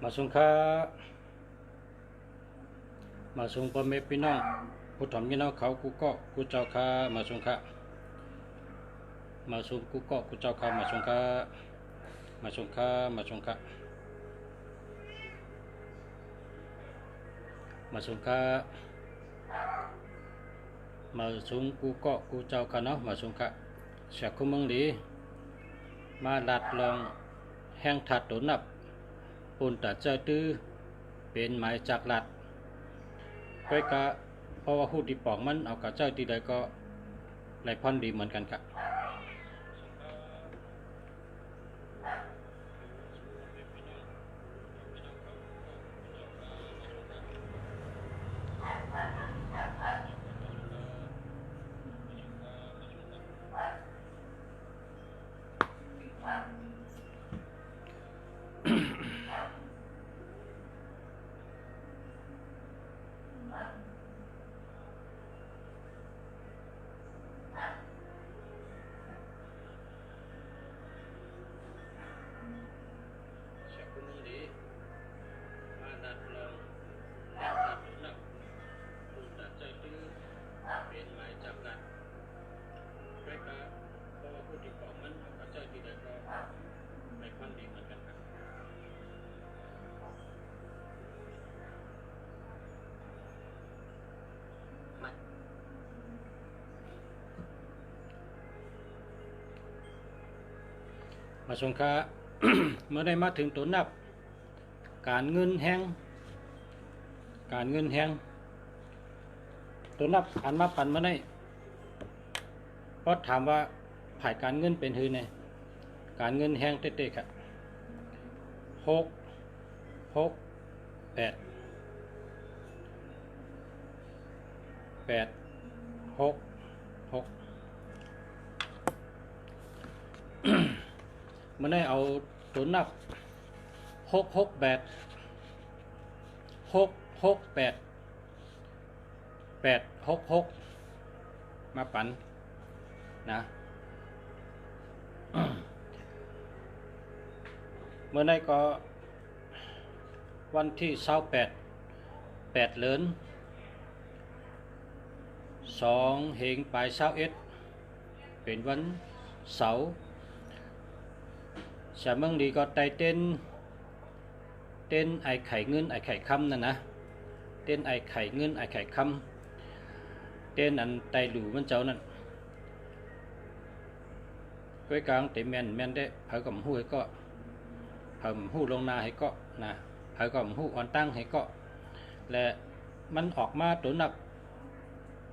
มาส่งค่ามาส่งพ่อแม่พี่น้องผู้ทำพี่น้องเขากูก็กูเจ้าค่ามาส่งค่ามาส่งกูก็กูเจ้าค่ามาส่งค่ามาส่งค่ามาส่งค่ามาส่งค่ามาส่งกูก็กูเจ้าค่าเนาะมาส่งค่าเสียคุ้มมึงดีมาลัดลองแห้งถัดตุนนับปุ่นตัดเจอตื้อเป็นหมายจากลัดก็กะเพราะว่าหูดีปองมันเอากะเจ้าตีใดก็ไหลพ่อนดีเหมือนกันครับมาส่งค่า เมื่อได้มาถึงตัวนับการเงินแห้งการเงินแห้งตัวนับอันมาปั่นมาได้เพราะถามว่าผ่ายการเงินเป็นหือไงการเงินแห้งเต๊ะๆครับ6 8 6 6มันได้เอาตัวนับ8 มาปั่นนะ เมื่อได้ก็วันที่28เดือน2เหงปลาย21เป็นวันเสาร์สามังดีก็ไตเต้นไอไข่เงินไอไข่คำนั่นนะเต้นไอไข่เงินไอไข่คำเต้นอันไตหลูมันเจ้านั่นก้อยกลางเต็มแม่นได้เผากับหูให้ก็เผาหูลงนาให้ก็นะเผากับหูอ่อนตั้งให้ก็และมันออกมาตัวนับ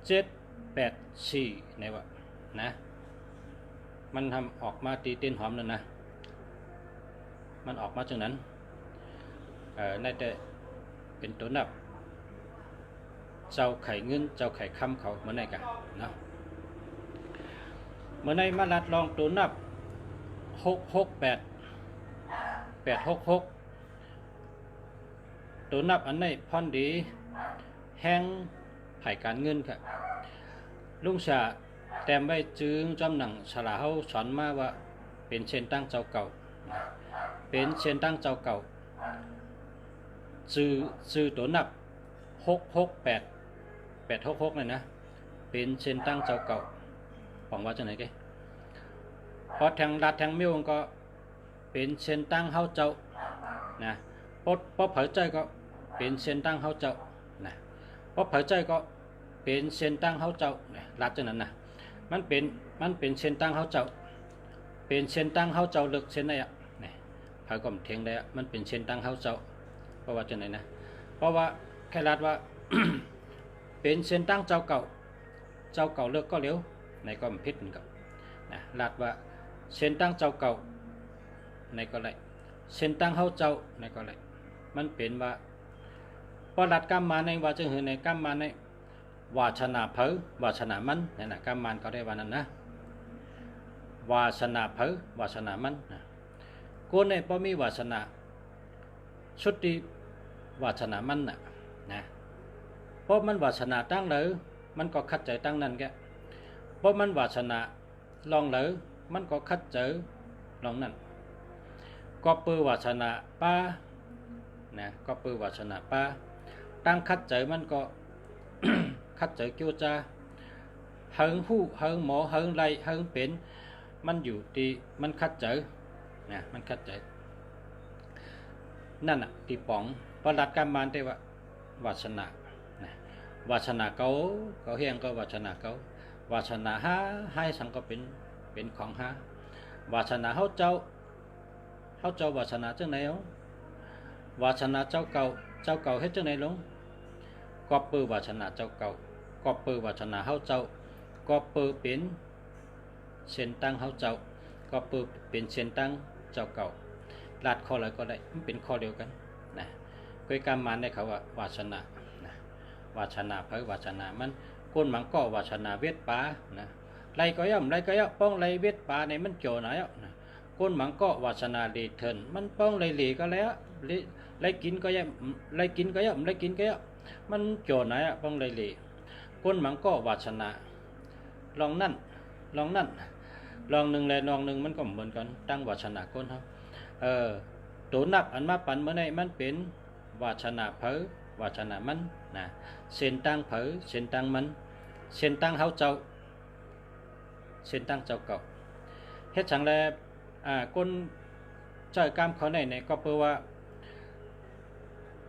784ในวะนะมันทำออกมาตีเต้นหอมนั่นนะมันออกมาจากนั้นน่าจะเป็นตัวนับเจ้าไข่เงินเจ้าไข่คำเขาเมื่อไหร่กันเนาะเมื่อไหร่มาลัดลองตัวนับ866ตัวนับอันไหนพอนดีแห้งไผ่การเงินครับลุงชาแต้มไว้จึงจำหนังฉลาเขาสอนมาว่าเป็นเชนตั้งเจ้าเก่าเป็นเชนตั้งเจ้าเก่าซื้อตัวนับ866เลยนะเป็นเชนตั้งเจ้าเก่าหวังว่าจะไหนแกพอแทงรัดแทงมิ้วก็เป็นเชนตั้งเฮาเจ้านะพอเผยใจก็เป็นเชนตั้งเฮาเจ้านะพอเผยใจก็เป็นเชนตั้งเฮาเจ้ารัดจังนั้นนะมันเป็นเชนตั้งเฮาเจ้าเป็นเชนตั้งเฮาเจ้าเลิกเชนได้อะเผยก็เถียงได้มันเป็นเชนตั้งเฮาเจ้าเพราะว่าจังไหนนะเพราะว่าแค่รัดว่า เป็นเชนตั้งเจ้าเก่าเลิกก็เร็วในก็มันพิษมันกับนะรัดว่าเชนตั้งเจ้าเก่าในก็ไรเชนตั้งเฮาเจ้าในก็ไรมันเป็นว่าพอรัดกรรมมาในว่าจะเห็นในกรรมมาในวาชนาเผอวาชนามันนี่นะกรรมมันก็ได้ว่านั้นนะวาชนาเผอวาชนามันนะกูในพอมีวาชนาชุดที่วาชนามันนะเพราะมันวาชนาตั้งเลยมันก็คัดใจตั้งนั้นแกเพราะมันวาชนาลองเลยมันก็คัดเจอลองนั่นก็เปื้อวาชนะป้า นะก็ปือวาสนาป้าตั้งคัดใจมันก็ คัดใจเกี่ยวจ้าเฮิงหู้เฮิงหมอเฮิงไรเฮิงเป็นมันอยู่ที่มันคัดใจนะมันคัดใจนั่นอ่ะที่ป๋องประหลัดการมานได้ว่าวาสนานะวาสนาเขาเฮียงก็วาสนาเขาวาสนาหาให้สังก็เป็นของหาวาสนาเขาเจ้าวาสนาจังไหนอ๋อวาสนาเจ้าเก่าเฮ็ดจังไหนลงก็ปือวาสนาเจ้าเก่าก็ปือวาสนาเขาเจ้าก็ปือเป็นเส้นตั้งเขาเจ้าก็ปือเป็นเส้นตั้งเจ้าเก่าลาดข้ออะไรก็ได้มันเป็นข้อเดียวกันนะคุยการมันได้เขาว่าวาสนานะวาสนาเผยวาสนามันก้นหมังก็วาสนาเวทป่านะไรก็ย่อมป้องไรเวทป่าในมันโจไหนอ่ะนะก้นหมังก็วาสนาดีเถินมันป้องไรหลีก็แล้วไรกินก็ย่อมไรกินก็ย่อมมันโจไหนอ่ะป้องไรหลีก้นหมังก็วาสนาลองนั่นลองหนึ่งแลลองหนึ่งมันก็เหมือนกันตั้งวาสนาก้นเขาตัวนับอันมาปันเมื่อไหร่มันเป็นวาสนาเผยวาสนามันนะเส้นตั้งเผยเส้นตั้งมันเส้นตั้งเฮาเจ้าเส้นตั้งเจ้าเก่าเฮ็ดจังแลก้นเจ้ากรรมเขาในก็เพื่อว่า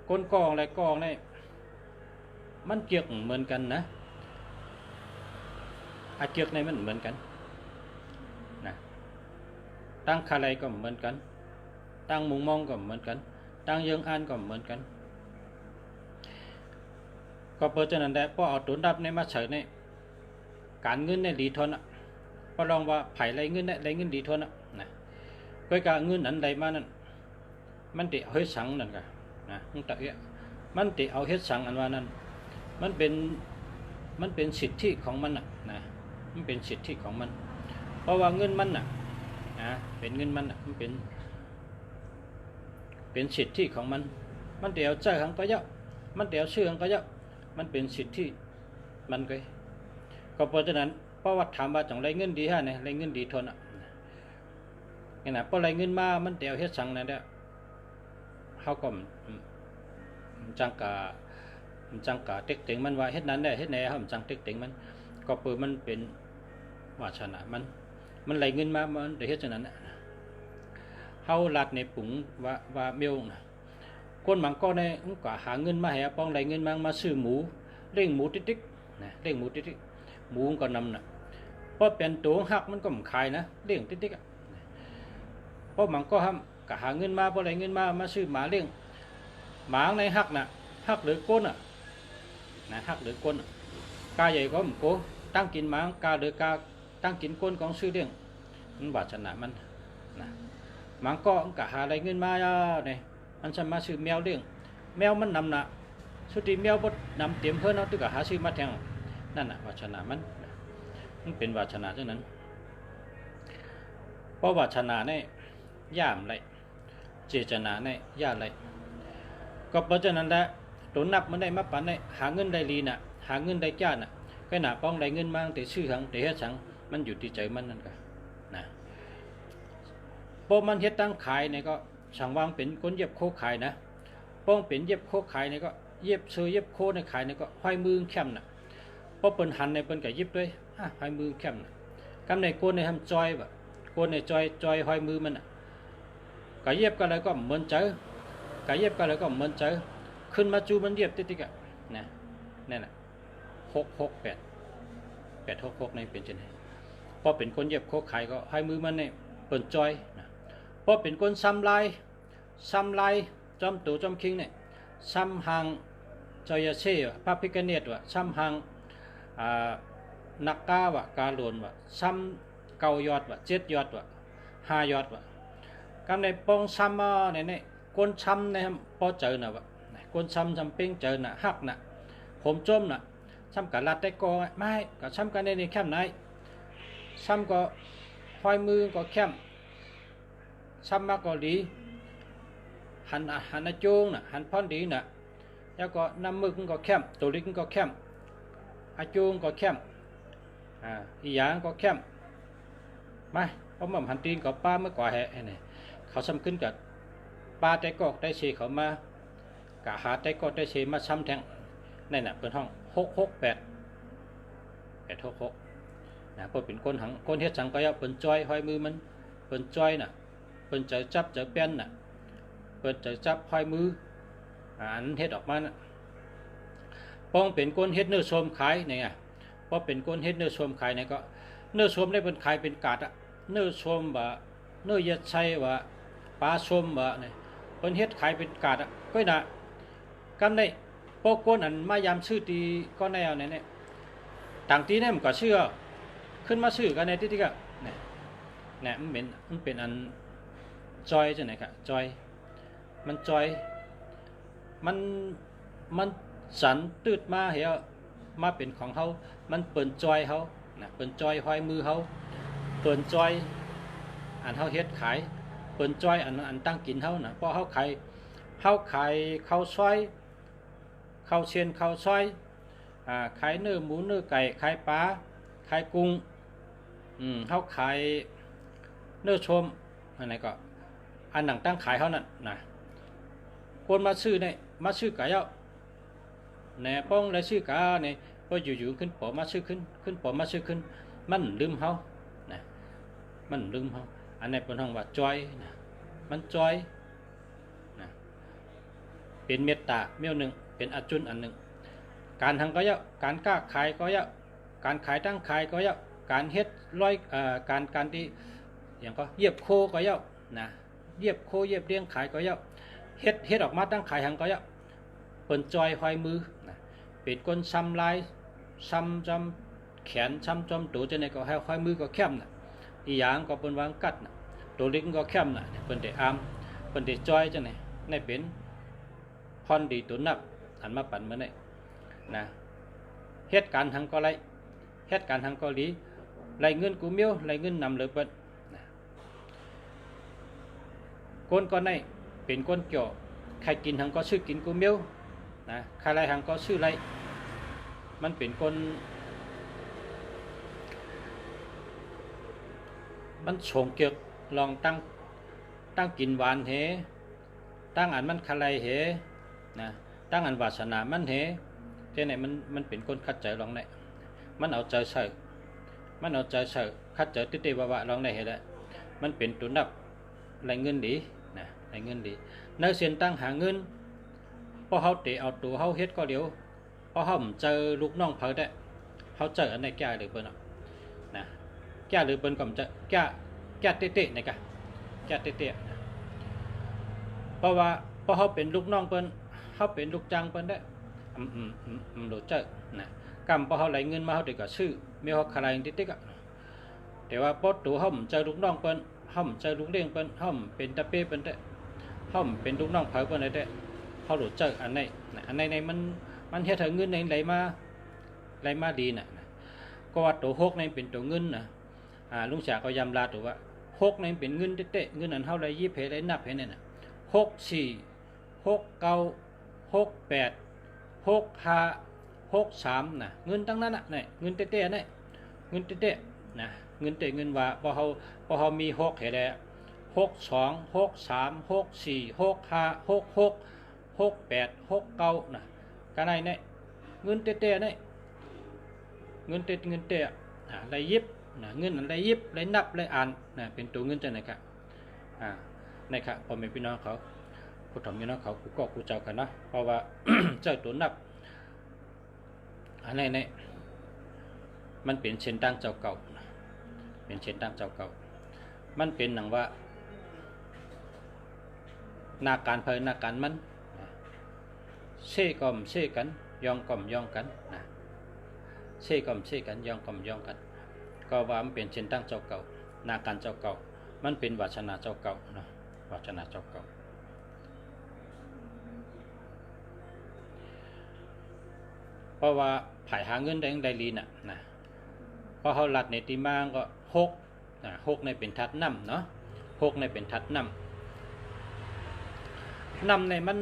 ก้นกองอะไรกองนี่มันเกี่ยวเหมือนกันนะเกี่ยวในมันเหมือนกันนะตั้งคาไรก็เหมือนกันตั้งมุงมองก็เหมือนกันตั้งยังอ่านก็เหมือนกันก็เปิดจนั้นได้พอเอาตุนดับในมาเฉยในการเงินในดีทนพอลองว่าไผ่ไรเงินไรเงินดีทนนะก็การเงินนั้นไรมานั่นมันติเอาเฮ็ดสังนั่นกะนะมันติเอาเฮ็ดสังอันว่านั้นมันเป็นสิทธิของมันนะมันเป็นสิทธิของมันเพราะว่าเงินมันนะเป็นเงินมันมันเป็นสิทธิของมันเดี๋ยวใจของก็เยอะมันเดี๋ยวชื่อของก็เยอะมันเป็นสิทธิมันก็เพราะฉะนั้นเพราะว่าถามว่าจังไรเงินดีฮะเนี่ยไรเงินดีทนนี่นะเพราะไรเงินมามันเดี๋ยวเฮ็ดสังนั่นแหละเขาก็จังกะเต็กเต็งมันว่าเฮ็ดนั้นได้เฮ็ดไหนเขาจังเต็กเต็งมันก็เปิดมันเป็นวาสนามันไรเงินมามันเดี๋ยวเฮ็ดจังนั้นเฮาลัดในปุ๋งว่าเมียวนะคนบางก็ในก็หาเงินมาให้ป้องไรเงินมาซื้อหมูเลี้ยงหมูติ๊กๆนะเลี้ยงหมูติ๊กๆหมูก็นำน่ะเพราะเป็นตัวหักมันก็ขายนะเลี้ยงติ๊กๆเพราะบางก็ทำก็หาเงินมาเพราะไรเงินมาซื้อหมาเลี้ยงหมาในหักน่ะหักหรือก้นนะหักหรือก้นกาใหญ่ก็มโกตั้งกินหมากาหรือกาตั้งกินก้นของซื้อเลี้ยงมันวาสนามันนะมันก็หาอะไรเงินมาเนี่ยมันจะมาซื้อแมวเลี้ยงแมวมันนำนะสุดที่แมวบดนำเตรียมเพื่อนเอาตึกหาซื้อมาแทงนั่นน่ะวาสนามันเป็นวาสนาเท่านั้นเพราะวาสนาเนี่ยย่ามไรเจตนาเนี่ยย่าไรก็เพราะฉะนั้นแหละตัวนับมันได้มาปันได้หาเงินได้ลีน่ะหาเงินได้จ้าน่ะก็หนาป้องได้เงินมาแต่ชื่อหังแต่เฮ็ดสังมันอยู่ที่ใจมันนั่นก็นะพอมันเฮ็ดตั้งขายเนี่ยก็ช่างวางเป็นคนเย็บโคขายนะป้องเป็นเย็บโคขายเนี่ยก็เย็บเสื้อเย็บโคในขายเนี่ยก็ห้อยมือแคมน่ะพอเปิ้นหันในเปิ้นก็ยิบด้วยห้อยมือแคมน่ะกำในโกนในทำจอยแบบโกนในจอยห้อยมือมันน่ะก็เย็บก็เลยก็เหมือนเจอกะเย็บก็เลยก็เหมือนเจอขึ้นมาจูมันเย็บติ๊กๆอ่ะนะนั่นน่ะ868ในเป็นจังได๋พอเป็นคนเย็บโคขายก็ให้มือมันนี่เปิ้นจอยนะพอเป็นคนซ้ำลายจอมตู่จอมคิงเนี่ยซ้ำหางจอยาเช่พระพิฆเนศว่ะซ้ำหางนักกาว่ะกาหลวนว่ะซ้ำ9ยอดว่ะ7ยอดว่ะ5ยอดว่ะกำในปองซ้ำเนี่ยก้นช้ำเนี่ยพอเจอน่ะวะก้นช้ำจำเป็นเจอน่ะหักน่ะผมจมน่ะช้ำกับลัดได้กอไม่ก็ช้ำกันในแคมไหนช้ำก็ห้อยมือก็แคมช้ำมาก็ดีหันโจงน่ะหันพอนดีน่ะแล้วก็น้ำมือก็แคมตัวลิ้นก็แคมอาโจงก็แคมอีหยางก็แคมไม่เพราะมันหันตีนกับป้าเมื่อก่อนแห่เนี่ยเขาซ้ำขึ้นกับปลาแต่กอกได้เชเขามา กะหาได้ก็ได้เชมาซ้ำแทงนั่นน่ะเป็นห้อง668 866นะเพิ่นเป็นคนเฮ็ดสังก็ยะเพิ่นจ้อยห้อยมือมันเพิ่นจ้อยน่ะเพิ่นจะจับจะเปลี่ยนน่ะเพิ่นจะจับห้อยมืออันเฮ็ดออกมาน่ะป้องเป็นคนเฮ็ดเนื้อชมขายนี่ไงพอเป็นคนเฮ็ดเนื้อชมขายนี่ก็เนื้อชมได้เพิ่นขายเป็นกาดอ่ะเนื้อชมว่าเนื้อยัดไส้ว่าปลาชมว่านี่เพิ่นเฮ็ดขายเป็นกาดอ่ะก็น่ะกำได้พวกคนอันมายามซื้อตีก็แนวเนี่ยต่างตีเนี่ยมันก็เชื่อขึ้นมาซื้อกันในที่ก็เนี่ยมันเป็นอันจอยจังไหนครับจอยมันจอยมันสันตืดมาเหี่ยมาเป็นของเขามันเปิ่นจอยเขานะเปิ่นจอยห้อยมือเขาเปิ่นจอยอันเขาเฮ็ดขายเปิ่นจอยอันตั้งกินเขานะเพราะเขาขายข้าวซอยข้าวเชียนข้าวซอยขายเนื้อหมูเนื้อไก่ขายปลาขายกุ้งเขาขายเนื้อชมอะไรก็อันหนังตั้งขายเขานั่นนะคนมาซื้อเนี่ยมาซื้อกะเยาแหน่ป้องเลยซื้อกะเนี่ยก็อยู่ขึ้นปอมาซื้อขึ้นปอมาซื้อขึ้นมันลืมเขานะมันลืมเขาอันนี้เป็นห้องว่าจอยนะมันจอยนะเป็นเมตตาเมี่ยวหนึ่งเป็นอจุนอันหนึ่งการทางก็เยาการกล้าขายก็เยาการขายตั้งขายก็เยาการเฮ็ดร้อยการที่อย่างก็เยียบโคก็เยานะเยียบโคเยียบเลี้ยงขายก็เยาเฮ็ดออกมาตั้งขายทางก็เยาเปิ่นจอยห้อยมือนะเป็นก้นซ้ำลายซ้ำจำแขนซ้ำจำตัวจะไหนก็ให้ห้อยมือก็เข้มนะอีหยางก็เป็นวางกัดนะตัวเล็กก็เข้มนะเปิ่นได้อามเปิ่นได้จอยจะไหนในเป็นพรดีตุนนับหันมาปั่นมาเนี่ยนะเหตุการณ์ทางก็ไรเหตุการณ์ทางเกาหลีไรเงินกูเมียวไรเงินนำเลยเปิ้นนะคนก็ในเป็นคนเกี่ยวใครกินทางก็ชื่อกินกูเมียวนะใครไรทางก็ชื่อไรมันเป็นคนมันชงเกี่ยวลองตั้งกินหวานเหตั้งอันมันใครเหนะตั้งอันวาสนามันเหเจ้าไหนมันเป็นคนคัดใจลองได้มันเอาใจใส่คัดใจติดๆว่าลองได้เห็นแล้วมันเป็นตุนดับไรเงินดีนะไรเงินดีในเส้นตั้งหาเงินพอเขาเตะเอาตัวเขาเฮ็ดก็เดี๋ยวพอเขาเจอลูกน้องเผาได้เขาเจออันไหนแก่หรือเปิ้นนะแก่หรือเปิ้นก็จะแก่เตะๆนี่กะแก่เตะๆเพราะว่าพอเขาเป็นลูกน้องเปิ้นเขาเป็นลูกจ้างเปิ้นได้รู้จักนะกำพอเขาไหลเงินมาเขาเด็กก็ซื้อมีเขาขายติ๊กๆอ่ะแต่ว่าพอตัวเขาเจอลูกน้องเปิ้นเขาเจอลูกเลี้ยงเปิ้นเขาเป็นตะเป้เปิ้นได้เขาเป็นลูกน้องเผาเปิ้นได้เขารู้จักอันในมันเฮ็ดให้เงินในไหลมาดีน่ะก็ว่าตัว6ในเป็นตัวเงินนะลุงฉาก็ย้ำลาตัวว่า6ในเป็นเงินเตะเงินนั้นเฮาไหลยิบให้ไหลนับให้นั่นน่ะ64 69 68 65 63นะเงินทั้งนั้นน่ะนี่เงินเตะๆนี่เงินเตะๆนะเงินเตะเงินว่าพอเฮามี6ให้ได้62 63 64 65 66 68 69นะกันไหนนี่เงินเตะๆนี่เงินเตะไหลยิบนะเงินไหลยิบไหลนับไหลอ่านนะเป็นตัวเงินจังได๋ครับนี่ครับพ่อแม่พี่น้องเขาผู้ทำพี่น้องเขากูเจ้ากันนะเพราะว่า เจ้าตัวนับอันนี้มันเป็นเช่นตั้งเจ้าเก่าเป็นเช่นตั้งเจ้าเก่ามันเป็นหนังว่านาการเพลินนาการมันเช่กอมเช่กันยองกอมยองกันนะเช่กอมเช่กันยองกอมยองกันก็ว่ามันเป็นเช่นตั้งเจ้าเก่านาการเจ้าเก่ามันเป็นวาสนาเจ้าเก่านะวาสนาเจ้าเก่าเพราะว่าผายหาเงินได้ลีน่ะนะพอเขาหลัดในตีมาก็6นะ6ในเป็นทัดน้ำเนาะ6ในเป็นทัดน้ำในมัน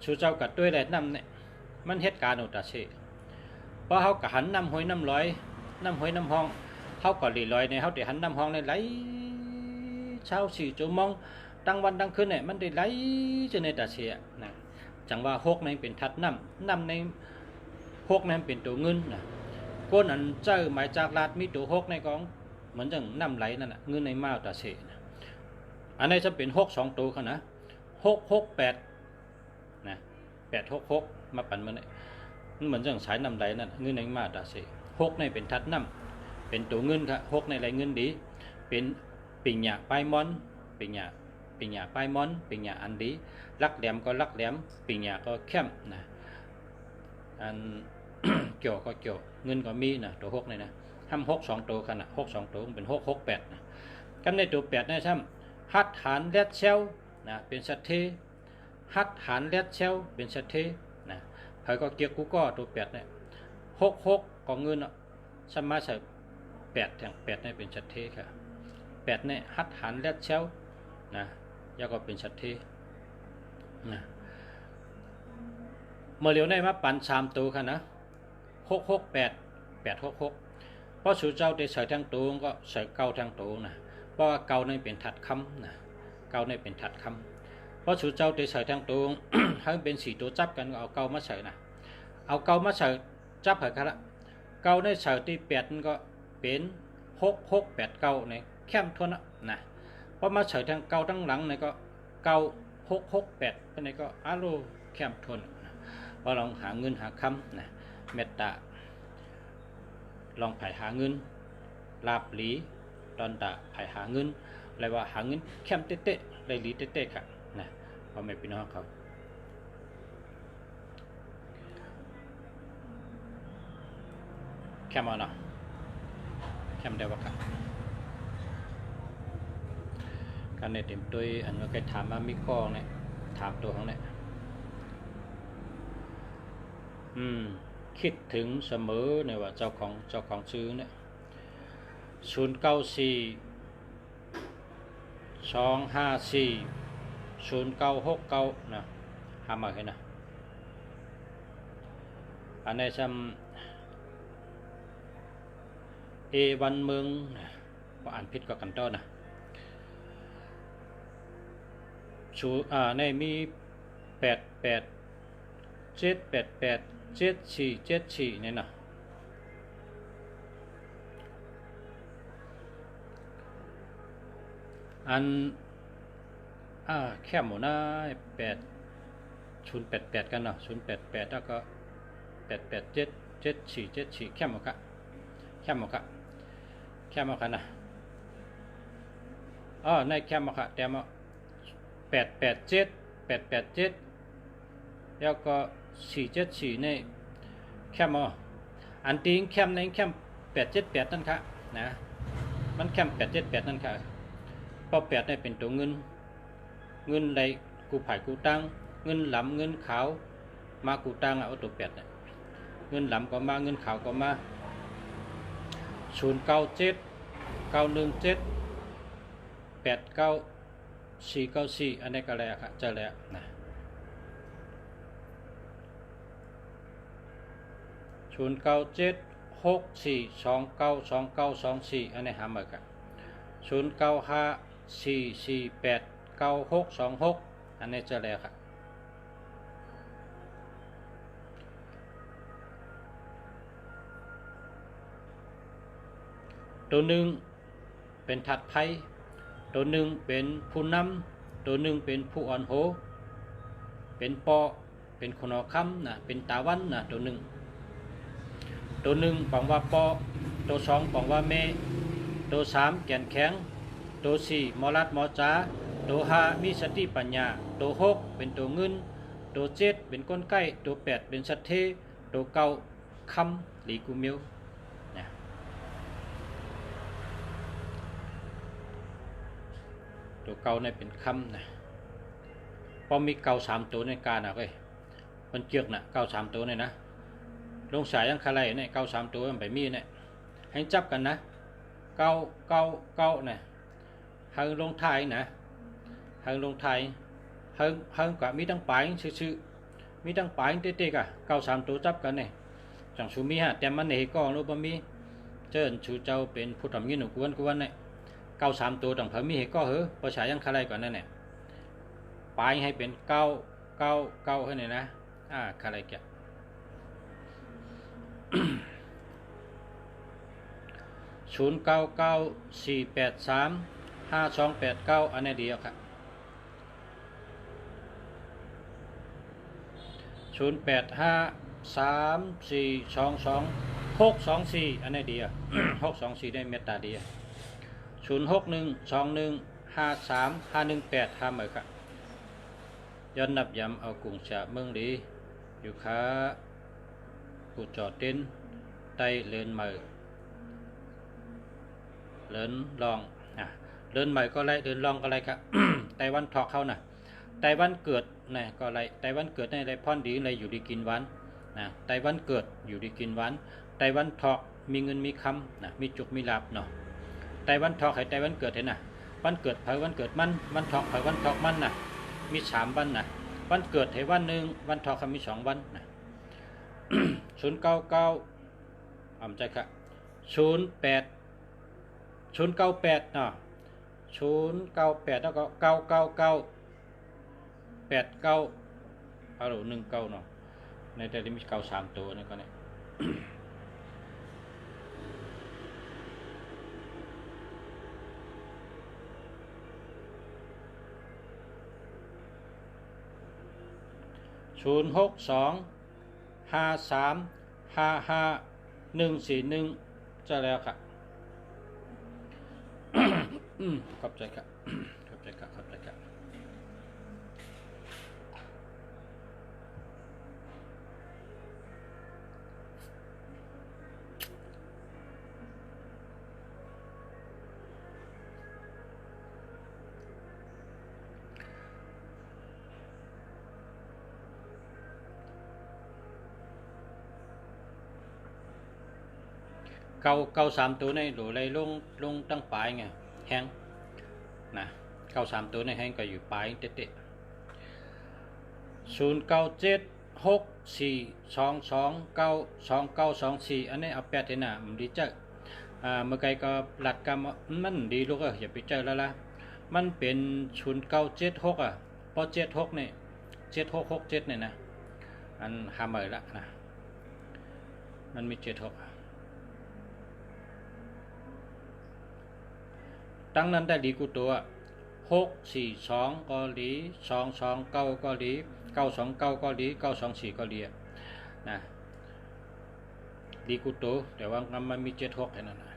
ชูเจ้ากัดด้วยแหละน้ำเนี่ยมันเหตุการณ์อุตเชเพราะเขากะหันน้ำห้อยน้ำร้อยน้ำห้อยน้ำห้องเขาก็หลีลอยในเขาเดี๋ยวหันน้ำห้องในไหลเช้า4 ชั่วโมงตั้งวันตั้งคืนเนี่ยมันได้ไหลจนในตาเชียนะ จังว่าหกในเป็นทัดน้ำน้ำในหกนั้นเป็นตัวเงินนะก้นอันเจ้าหมายจากลาดมีตัวหกในกองเหมือนจังน้ำไหลนั่นน่ะเงินในมาตาเสนะอันนี้จะเป็นหก2ตัวค่ะนะ668นะ866มาปั่นมันเนี่ยมันเหมือนจังสายน้ำไหลนั่นเงินในมาตาเสหกในเป็นทัดน้ำเป็นตัวเงินค่ะหกในไหลเงินดีเป็นปิ่งหยาปลายมอนปิ่งหยาปลายมอนปิ่งหยาอันดีลักแหลมก็ลักแหลมปิ่งหยาก็เข้มนะอัน เกี่ยวก็เกี่ยวเงินก็มีนะตัวหกนี่นะทำหก2ตัวขนาดหก2ตัวเป็น668นะกันในตัว8นะช่ำหัดฐานแรดเชลนะเป็นสัตเทหัดฐานแรดเชลเป็นสัตเทนะใครก็เกี่ยวกูก็ตัว8เนี่ย66ก็เงินสมาใส่8แทง8นี่เป็นสัตเทค่ะ8เนี่ยหัดฐานแรดเชลนะยาก็เป็นสัตเทนะเมื่อเร็วในมาปั่น3ตัวค่ะนะ668 เพราะสูเจ้าได้ใส่ทั้งตัวก็ใส่เก่าทั้งตัวนะเพราะว่าเก่าในเป็นถัดคำนะเก่าในเป็นถัดคำเพราะสูเจ้าได้ใส่ทั้งตัว ให้เป็น4ตัวจับกันก็เอาเก่ามาใส่นะเอาเก่ามาใส่จับเหรอครับละเก่าในใส่ที่8ก็เป็น6689ในแคมทวนนะเพราะมาใส่ทั้งเก่าทั้งหลังในก็เก่า668เป็นในก็อารูแคมทวนพอลองหาเงินหาคำนะเมตตาลองไผ่หาเงินลาบหลีตอนตาไผ่หาเงินอะไรว่าหาเงินแคมเต๊ะๆเลยหลีเต๊ะๆค่ะนะพ่อแม่พี่น้องเขาแคมเอาเนาะแคมได้ว่าค่ะการในเต็มตัวอันว่าใครถามมามีข้อเนี่ยถามตัวของเนี่ยคิดถึงเสมอเนี่ยว่าเจ้าของซื้อเนี่ย094 254 0969นะหามาให้นะอันนี้ซ้ำวันเมืองว่าอ่านผิดก็กันต้อนะในมี78474เนี่ยนะอันแค่หมดนะ088กันเนาะ088แล้วก็88774แค่หมดค่ะนะในแค่หมดค่ะแต่มา887แล้วก็474ในแคมอันตีงแคมในแคม878นั่นค่ะนะมันแคม878นั่นค่ะเพราะ8เนี่ยเป็นตัวเงินใดกูไผ่กูตั้งเงินหลำเงินขาวมากูตั้งเอาตัว8เนี่ยเงินหลำก็มาเงินขาวก็มา09789494อันนี้ก็แล้วค่ะเจอแล้วนะ0976429224อันนี้หามากัน0954489626อันนี้เจอแล้วค่ะตัวหนึ่งเป็นถัดไพ่ตัวหนึ่งเป็นผู้นำตัวหนึ่งเป็นผู้อ่อนโหเป็นปอเป็นคนอคำนะเป็นตาวันนะตัวหนึ่งบอกว่าปอตัว2บอกว่าเมตัว3แก่นแข็งตัว4มอลัดมอจ้าตัว5มีสติปัญญาตัว6เป็นตัวเงินตัว7เป็นก้นใกล้ตัว8เป็นสัตเทตัว9คำหลีกูเมียวนะตัว9นี่เป็นคำนะพอมี3ตัวในการนะเว้ยมันเจือกนะ3ตัวเนี่ยนะลงสายยังคาไรเนี่ย3ตัวมันไปมีเนี่ยให้จับกันนะ9เนี่ยหางลงท้ายนะหางลงท้ายหางกับมีตั้งปลายชื่อมีตั้งปลายเต๊ะๆกะ3ตัวจับกันเนี่ยจังชูมีฮะแต่มันเนี่ยก็รู้บ่มีเจิ้นชูเจ้าเป็นผู้ทำยินหนุกวนเนี่ย3ตัวต้องเพิ่มมีเหก็เหรอพอฉายยังคาไรก่อนนั่นเนี่ยปลายให้เป็น9 9ให้หน่อยนะอะไรแก0994835289อันนี้เดียวครับ0853422624อันนี้เดียว624ได้เมตตาเดียว0612153518เหมือนครับย้อนนับย้ำเอากรุงชาเมืองดีอยู่ค้ากูจอดเต้นไต้เลินใหม่เลินลองเลินใหม่ก็ไรเลินลองก็ไรครับ ไต้วันทอกเข้าน่ะไต้วันเกิดนะก็ไรไต้วันเกิดในไรพ่อนดีไรอยู่ดีกินหวานนะไต้วันเกิดอยู่ดีกินหวานไต้วันทอกมีเงินมีคำนะมีจุกมีลาบเนาะไต้วันทอกให้ไต้วันเกิดเห็นนะวันเกิดเผยวันเกิดมันวันทอกเผยวันทอกมันนะมี3วันนะวันเกิดให้วันหนึ่งวันทอกมี2วันนะ099ใจครับ08เนาะ098แล้วก็99989เอา19เนาะในแต่ที่มี9 3ตัวนี่ก็เนี่ย06253554141จะแล้วครับขอบใจครับขอบใจครับขอบใจครับเก้า3ตัวในหรือไรลงตั้งปลายไงแห้งนะ93ตัวในแห้งก็อยู่ปลายเตะ097642292924อันนี้เอา8ให้น่ะมันดีจังเมื่อไกลก็หลักกรรมมันดีลูกอย่าไปเจอแล้วล่ะมันเป็น0976พอ76นี่7667เนี่ยนะอันหาใหม่ละนะมันมี76ตั้งนั้นได้ดีกูตัว642ก็ดี229ก็ดี929ก็ดี924ก็ดีนะดีกูตัวแต่ว่ามันมี76แค่นั้นนะ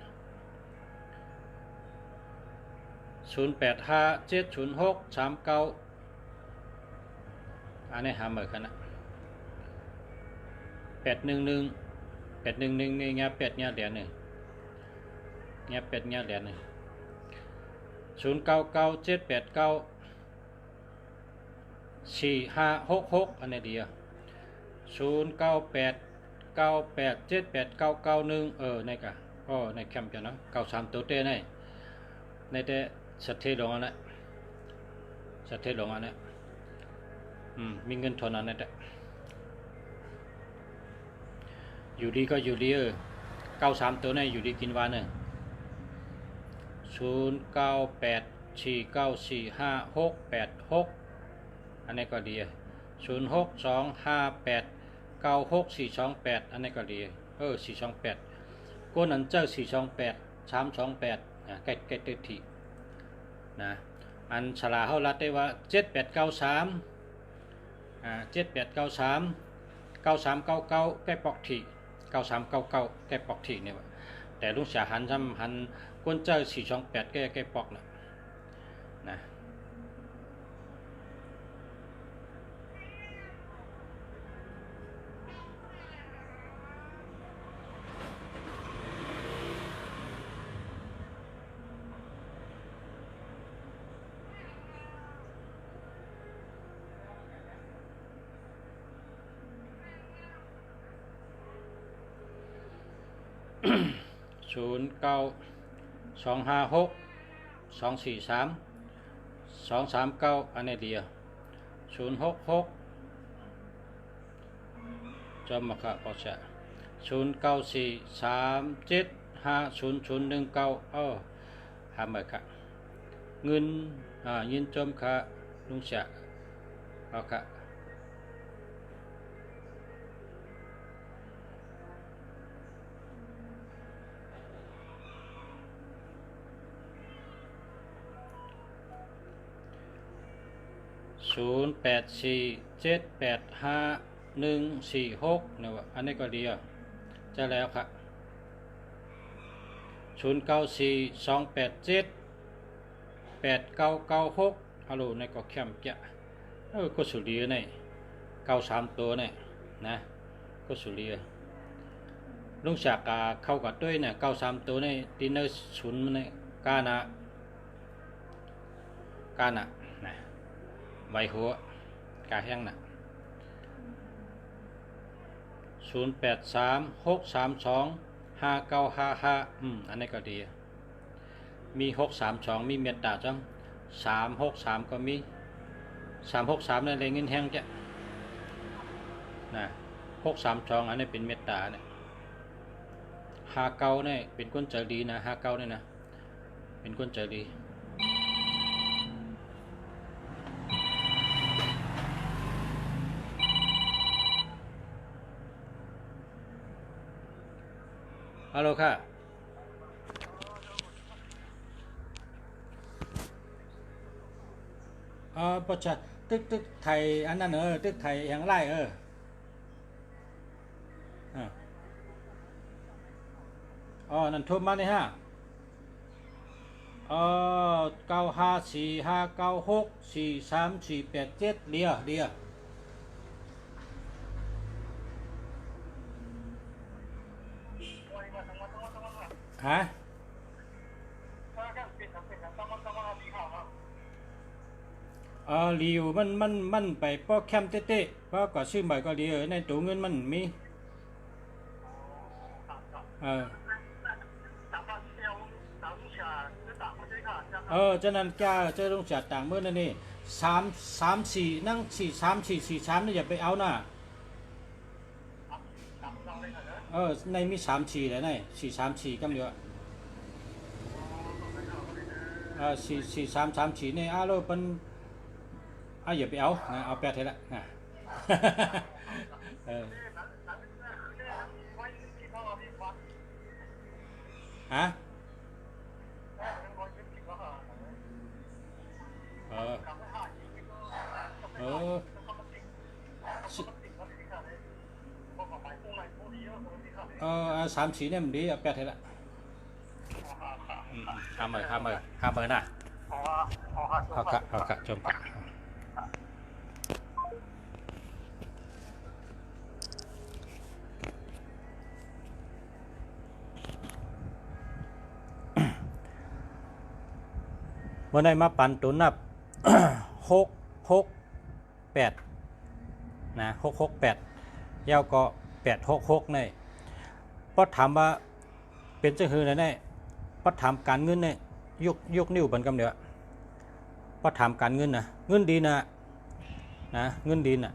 08570639อันนี้หาเหมือนกันนะ811นี่เงี้ย8เงี้ยเหรียญนึงเงี้ย8เงี้ยเหรียญนึง0997894566อันนี้ดี0989878991ในกะในแคมป์จ้ะเนาะ93ตัวเต้ในแต่สัตย์เทลงอันนั้นสัตย์เทลงอันนั้นมีเงินทอนอันนั้นแต่อยู่ดีก็อยู่ดี93ตัวในอยู่ดีกินวาน0984945686อันนี้ก็ดี062589648อันนี้ก็ดี428ก้นอันเจ้า428 328ใกล้ๆทีนะอันฉลาเฮารัดได้ว่า7893 9399ใกล้ปอกที9399ใกล้ปอกทีเนี่ยแต่ลุงเสียหันก้นเจ้า428ใกล้ปอกนะ09256243239อันนี้เดียว066จำมาค่ะพอจะ0943750019หามาค่ะเงินยินจมค่ะลุงเสียเอาค่ะ 0847851146นะวะอันนี้ก็ดีอ่ะจะแล้วครับ0942878996ฮัลโหลในก็แคมป์จะก็สุรีใน93ตัวเนี่ยนะก็สุรีลุงฉากเข้ากับด้วยเนี่ย93ตัวเนี่ยดินเนอร์ศูนย์เนี่ยกานะนะใบหัวกาแห้งนะ0836325955อันนี้ก็ดีมี632มีเมตตาจัง363ก็มี363นั่นเลยเงินแห้งจ้ะนะ632อันนี้เป็นเมตตาเนี่ย59เนี่ยเป็นคนใจดีนะ59เนี่ยนะเป็นคนใจดีฮัลโหลค่ะประชาตึกไทยอันนั้นตึกไทยอย่างไรนั่นโทรมาเนี่ยฮะ95459643487เลียฮะรีวมันไปป้อแคมเต้เพราะก็ชื่อใหม่ก็ดีในตัวเงินมันมีฉะนั้นแกจะต้องจัดต่างเมื่อนั่นนี่334นั่ง4343นี่อย่าไปเอานะในมี34แล้วใน434ก็เยอะ4334นี่เราเป็นอย่าไปเอานะเอาแปดเท่าละนะฮะ34เนี่ยมันดีเอาแปดเท่าละห้ามเลยนะเอาค่ะชมค่ะเมื่อได้มาปันตุนนับ668นะ668ยาวก็866นี่พอถามว่าเป็นจะคือไหนพอถามการเงินเนี่ยยกนิ้วเป็นกำเดียวพอถามการเงินนะเงินดีนะเงินดีนะ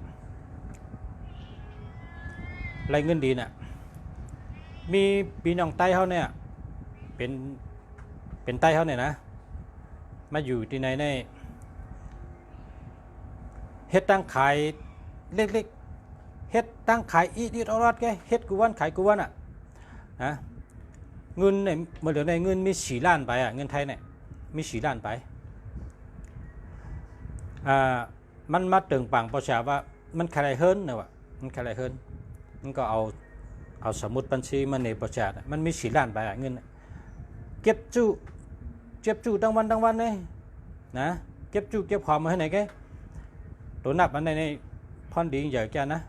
ไรเงินดีนะมีปีน้องไต้เขาเนี่ยเป็นไต้เขาเนี่ยนะมาอยู่ที่ไหนในเฮ็ดตั้งขายเล็กๆเฮ็ดตั้งขายอีดอรอดแกเฮ็ดกูวันขายกูวันอ่ะนะเงินเนี่ยเมื่อเดี๋ยวในเงินมี4 ล้านไปเงินไทยเนี่ยมี4 ล้านไปมันมาตึงปังประชาว่ามันใครเฮิร์นนะวะมันใครเฮิร์นมันก็เอาสมุดบัญชีมันในประชามันมี4 ล้านไปเงินเก็บจูตั้งวันเลยนะเก็บความมาให้ไหนแกตัวนับมันในพอนดีใหญ่แกนะ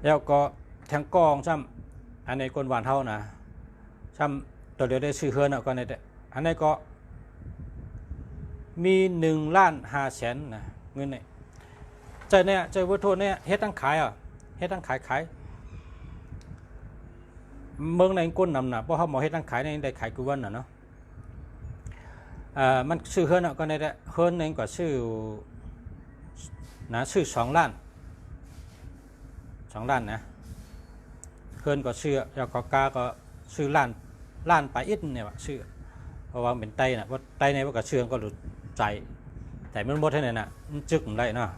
แล้วก็แทงกองซ้ำอันในคนหวานเท่านะซ้ำตัวเดียวได้ซื้อเฮือนก็ในแต่อันนี้ก็มี1,500,000นะเงินเนี่ยใจวัตถุเนี่ยเฮ็ดตั้งขายเฮ็ดตั้งขายเมืองในก้นนำนะเพราะเขาหมอเฮ็ดตั้งขายในได้ขายกูวันเนาะมันซื้อเฮือนก็ในแต่เฮือนเองก็ซื้อ2 ล้านนะเฮือนก็ซื้อแล้วก็กาก็ซื้อล้านไปอิดเนี่ยว่าซื้อเพราะว่าเป็นไตนะว่าไตในว่าก็เชื่องก็หลุดใจแต่มันหมดเท่านั้นนะมันจึกได้เนาะ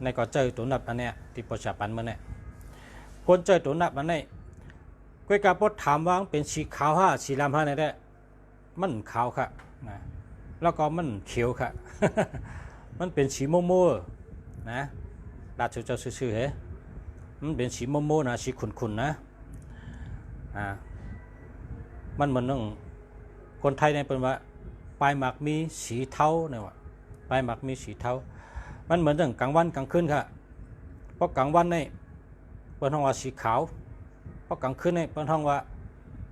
ในก็เจอตัวนับอันเนี้ยที่ประชาปันมันเนี่ยคนเจอตัวนับอันนี้ก้อยกาปดถามว่าเป็นสีขาวสีดำในได้มันขาวค่ะนะ แล้วก็มันเขียวค่ะ มันเป็นสีโมโม่นะลาดเจ้าซื่อๆเหรอมันเป็นสีโมโม่นะสีขุ่นๆนะมันเหมือนนึงคนไทยเนี่ยเป็นว่าปลายหมากมีสีเทาเนี่ยว่ะปลายหมากมีสีเทามันเหมือนถึงกลางวันกลางคืนค่ะเพราะกลางวันเนี่ยเป็นห้องว่าสีขาวเพราะกลางคืนเนี่ยเป็นห้องว่า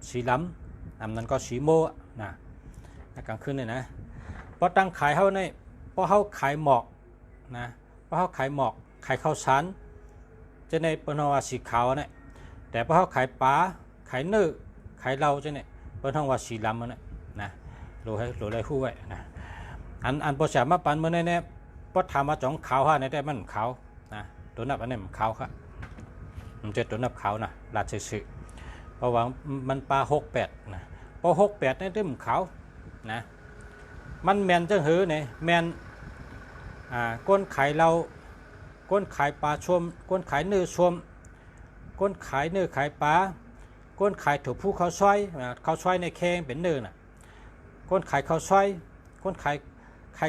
สีล้ำนั้นก็สีโม่นะกลางคืนเนี่ยนะเพราะตั้งขายเขาเนี่ยเพราะเขาขายหมอกนะเพราะเขาขายหมอกขายข้าวสารจะในเป็นห้องว่าสีขาวเนี่ยแต่เพราะเขาขายปลาขายเนื้อขายเหล้าจะเนี่ยเป็นห้องว่าสีล้ำนะรู้ได้คู่ไว้นะอันพอสามารถปันเมื่อเนี่ยพอทำมาจ่องขาวฮะในแต่มันขาวนะตัวนับอันนี้มันขาวครับมันจะตัวนับขาวนะลาดซื่อเพราะว่ามันปลา68นะพอ68เนี่ยได้มันขาวนะมันแมนจะหือเนี่ยแมนก้นไข่เราก้นไข่ปลาชมก้นไข่เนื้อชมก้นไข่เนื้อไข่ปลาก้นไข่ถั่วผู้ข้าวซอยในแข้งเป็นเนื้อน่ะก้นไข่ข้าวซอยก้นไข่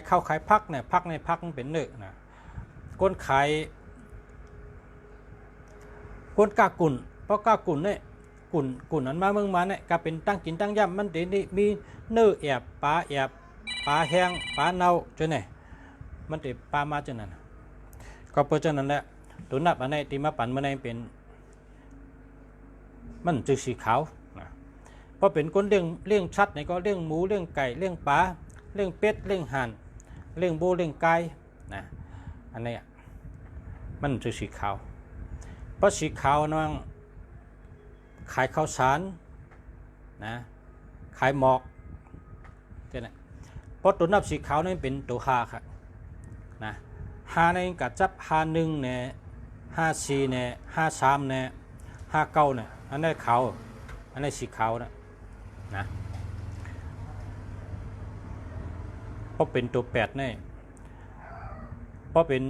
ข้าวไข่พักเนี่ยพักมันเป็นเนื้อนะก้นไข่ก้นกากุ่นเพราะกากุ่นเนี่ยกุ่นนั้นมาเมืองมาเนี่ยก็เป็นตั้งกินตั้งย่ำมันเดี๋ยวนี้มีเนื้อแอบปลาแห้งปลาเน่าจนเนี่ยมันเดี๋ยวปลามาจนนั้นก็เพราะฉะนั้นแหละตัวนับอันนี้ที่มาปั่นมันเป็นมันจึงสีขาวนะเพราะเป็นคนเลี้ยงชัดเนี่ยก็เลี้ยงหมูเลี้ยงไก่เลี้ยงปลาเลี้ยงเป็ดเลี้ยงห่านเลี้ยงบูเลี้ยงไก่นะอันนี้มันจึงสีขาวเพราะสีขาวนั่งขายข้าวสารนะขายหมอกเนี่ยเพราะตัวนับสีขาวนี่เป็นตัว5ครับนะ5ในกับจับ51เนี่ย54เนี่ย53เนี่ย59เนี่ยอันนี้ขาวอันนี้สีขาวนะเพราะเป็นตัว8เนี่ยเพราะเป็น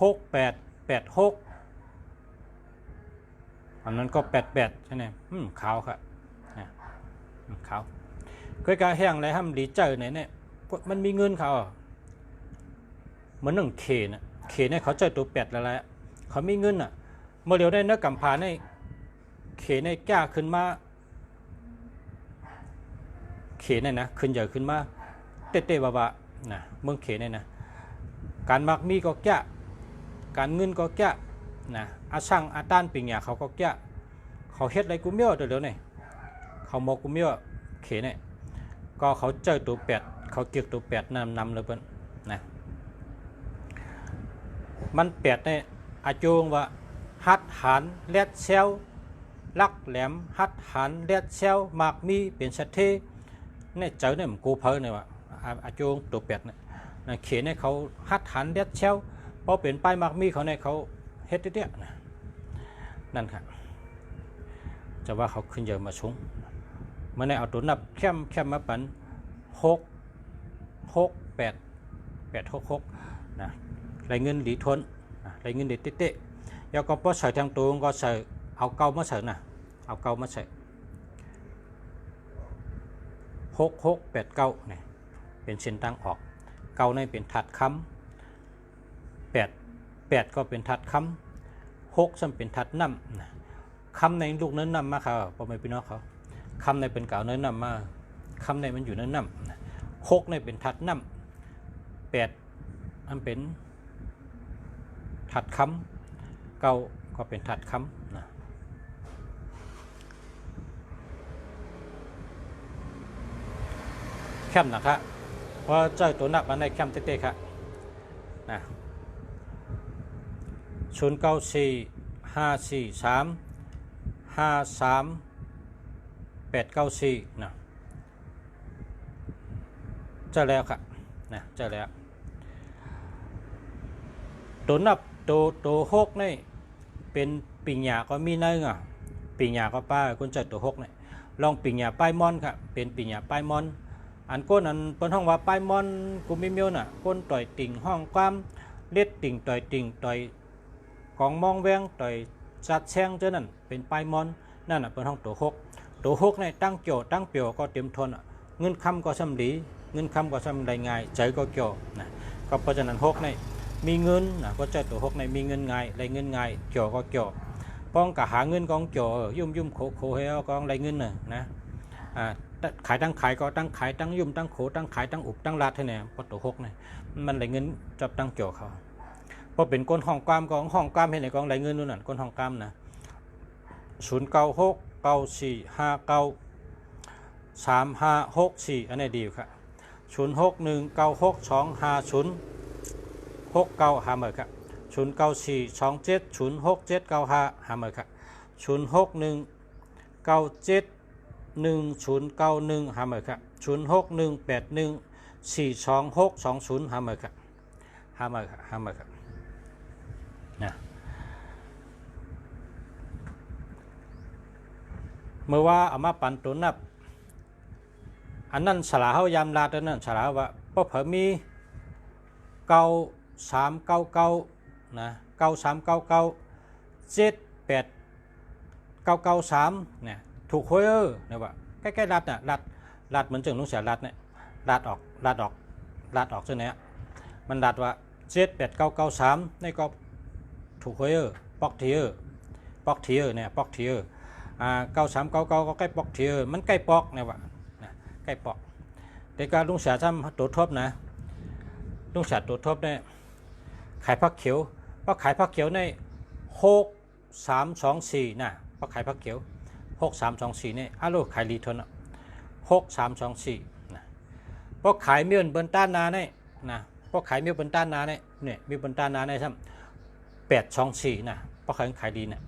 6886อันนั้นก็88ใช่ไหมขาวครับขาวเคยการแห้งอะไรห้ามดีเจอเนี่ยมันมีเงินเขาเหมือนหนึ่งเขเนี่ยเขาเจอตัว8แล้วแหละเขามีเงินเมื่อเดียวได้เนื้อกำพาในเขในแก้ขึ้นมาเขเนี่ยนะขึ้นใหญ่ขึ้นมาเต้ๆบ่าๆนะเมืองเขเนี่ยนะการมักมีก็แก้การเงินก็แก้นะอาช่างอาต้านปิงเนี่ยเขาก็แก้เขาเฮ็ดอะไรกูเมี่ยวเดี๋ยวเนี่ยเขาโมกูเมี่ยวเขเนี่ยก็เขาเจอตัว8เขาเกี่ยวตัว8นำเลยเปิ้นนะมัน8เนี่ยอาจงว่าหัดหันเลียดเซลลักแหลมหัดหันเลียดเซลมากมีเป็นสัตเทเนี่ยเจอเนี่ยมันกูเพอเนี่ยว่าอาจงตัว8เนี่ยเขเนี่ยเขาหัดหันเลียดเซลเพราะเป็นป้ายมากมีเขาเนี่ยเขาเฮ็ดเนี่ยนั่นครับจะว่าเขาขึ้นเยอะมาชงเมื่อในเอาตัวนับแคมมาปัน8นะรายเงินดีทนรายเงินเด็ดเตะแล้วก็พอใส่ทางตัวก็ใส่เอาเกามาใส่นะเอาเกามาใส่6689เนี่ยเป็นเส้นตั้งออกเกาในเป็นถัดคำ8ก็เป็นถัดคำ6ซ้ำเป็นถัดน้ำคำในลูกเนื้อนำมาครับพ่อแม่พี่น้องเขาคำในเป็นเก่าเนื้อนำมาคำในมันอยู่เนื้อนำ6ในเป็นถัดน้ำ8มันเป็นถัดคำเก่าก็เป็นถัดคำนะแคมนะครับเพราะเจ้าตัวนับมาในแคมเต้ๆครับนะ0945435384นะเจ้าแล้วครับนะเจ้าแล้วตัวนับตัว6นี่เป็นปิงหยาก็มีเนื้อปิงหยาก็ป้าคนจัดตัว6นี่ลองปิงหยาป้ายมอนครับเป็นปิงหยาป้ายมอนอันก้นอันเป็นห้องว่าป้ายมอนกูมีเมียวน่ะก้นต่อยติ่งห้องความเล็ดติ่งต่อยกองมองแวงต่อยจัดแซงเจ้านั่นเป็นป้ายมอนนั่นเป็นห้องตัว6นี่ตั้งโจตั้งเปียวก็เตรียมทน เงินคำก็ซ้ำดีเงินคำก็ซ้ำได้ง่ายใจก็เกี่ยวนะก็เพราะฉะนั้น6ในมีเงินนะก็จะตัว6ในมีเงินง่ายได้เงินง่ายเกี่ยวก็เกี่ยวป้องกับหาเงินกองเกี่ยวยุ่มโคเฮลกองได้เงินนะขายตั้งขายก็ตั้งขายตั้งยุ่มตั้งโขตั้งขายตั้งอุบตั้งลาดเท่านี้พอตัว6เนี่ยมันได้เงินจับตั้งเกี่ยวเขาพอเป็นก้นห้องกล้ามกองห้องกล้ามเห็นไหนกองได้เงินนู่นนั่นก้นห้องกล้ามนะ09694593564อันนี้ดีครับ0619625069หาเมื่อครับ0942706795หาเมื่อครับ0619711091หาเมื่อครับ0618142620หาเมื่อครับหาเมื่อครับนะเมื่อว่าเอามาปั่นตัวนับอันนั้นสลาเฮายามลาตัวนั้นสลาว่าพ่อเผมี9399นะ9399789993เนี่ยถูกหวยเนี่ยว่าใกล้ๆรัดน่ะรัดเหมือนจังนุ่งเสียรัดเนี่ยรัดออกซะเนี่ยมันรัดว่า78993นี่ก็ถูกหวยปอกเทียเนี่ยปอกเทีย9399ก็ใกล้ปอกเทียมันใกล้ปอกเนี่ยว่าใกล้ปอกแต่การลุงเสียทำตัวทบนะลุงเสียตัวทบเนี่ยขายผักเขียวเพราะขายผักเขียวใน6324นะเพราะขายผักเขียว6324เนี่ยอ้าวลูกขายรีทน6324นะเพราะขายเมียนเบิ้ลต้านนาเนี่ยนะเพราะขายเมียนเบิ้ลต้านนาเนี่ยมีเบิ้ลต้านนาเนี่ยซ้ำ824นะเพราะขายดีเนี่ย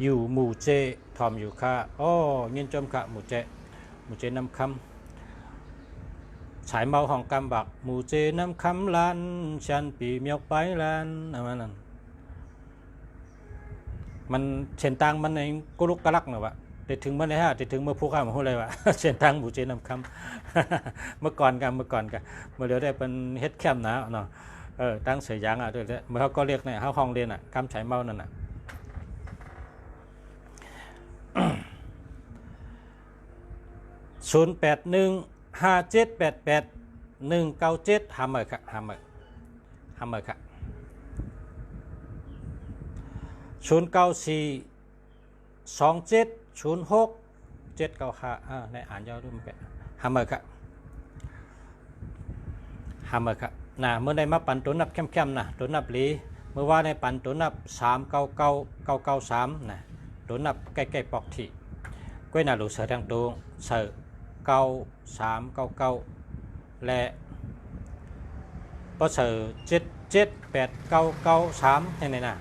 อยู่หมู่เจทอมอยู่ค่ะอ๋อยินจมกะหมู่เจน้ำคำฉายเมาห้องกำบักหมู่เจน้ำคำล้านชันปีเมียกไปล้านอะไรนั่นมันเส้นทางมันในกุลุกกะลักเนอะวะแต่ถึงเมื่อไหร่ฮะแต่ถึงเมื่อผู้ข้ามาพูดเลยว่าเส้นทางหมู่เจน้ำคำเมื่อก่อนกันเมื่อเดี๋ยวได้เป็นเฮ็ดแคมป์นะเนาะตั้งเสียยางอ่ะด้วยเมื่อเขาก็เรียกเนี่ยเขาห้องเรียนอ่ะคำฉายเมานั่นน่ะ0815788197หาเมื่อครับหาเมื่อครับ0942706795ในอ่านยาวด้วยมันเป็นหาเมื่อครับนะเมื่อได้มาปั่นตัวนับเข้มๆนะตัวนับหลีเมื่อว่าในปั่นตัวนับ399993นะตัวนับใกล้ๆปอกที่ก้วยหน้าหลูเสือทางตรงเสือ9399และพอเสือ7789993เห็นไหมนะ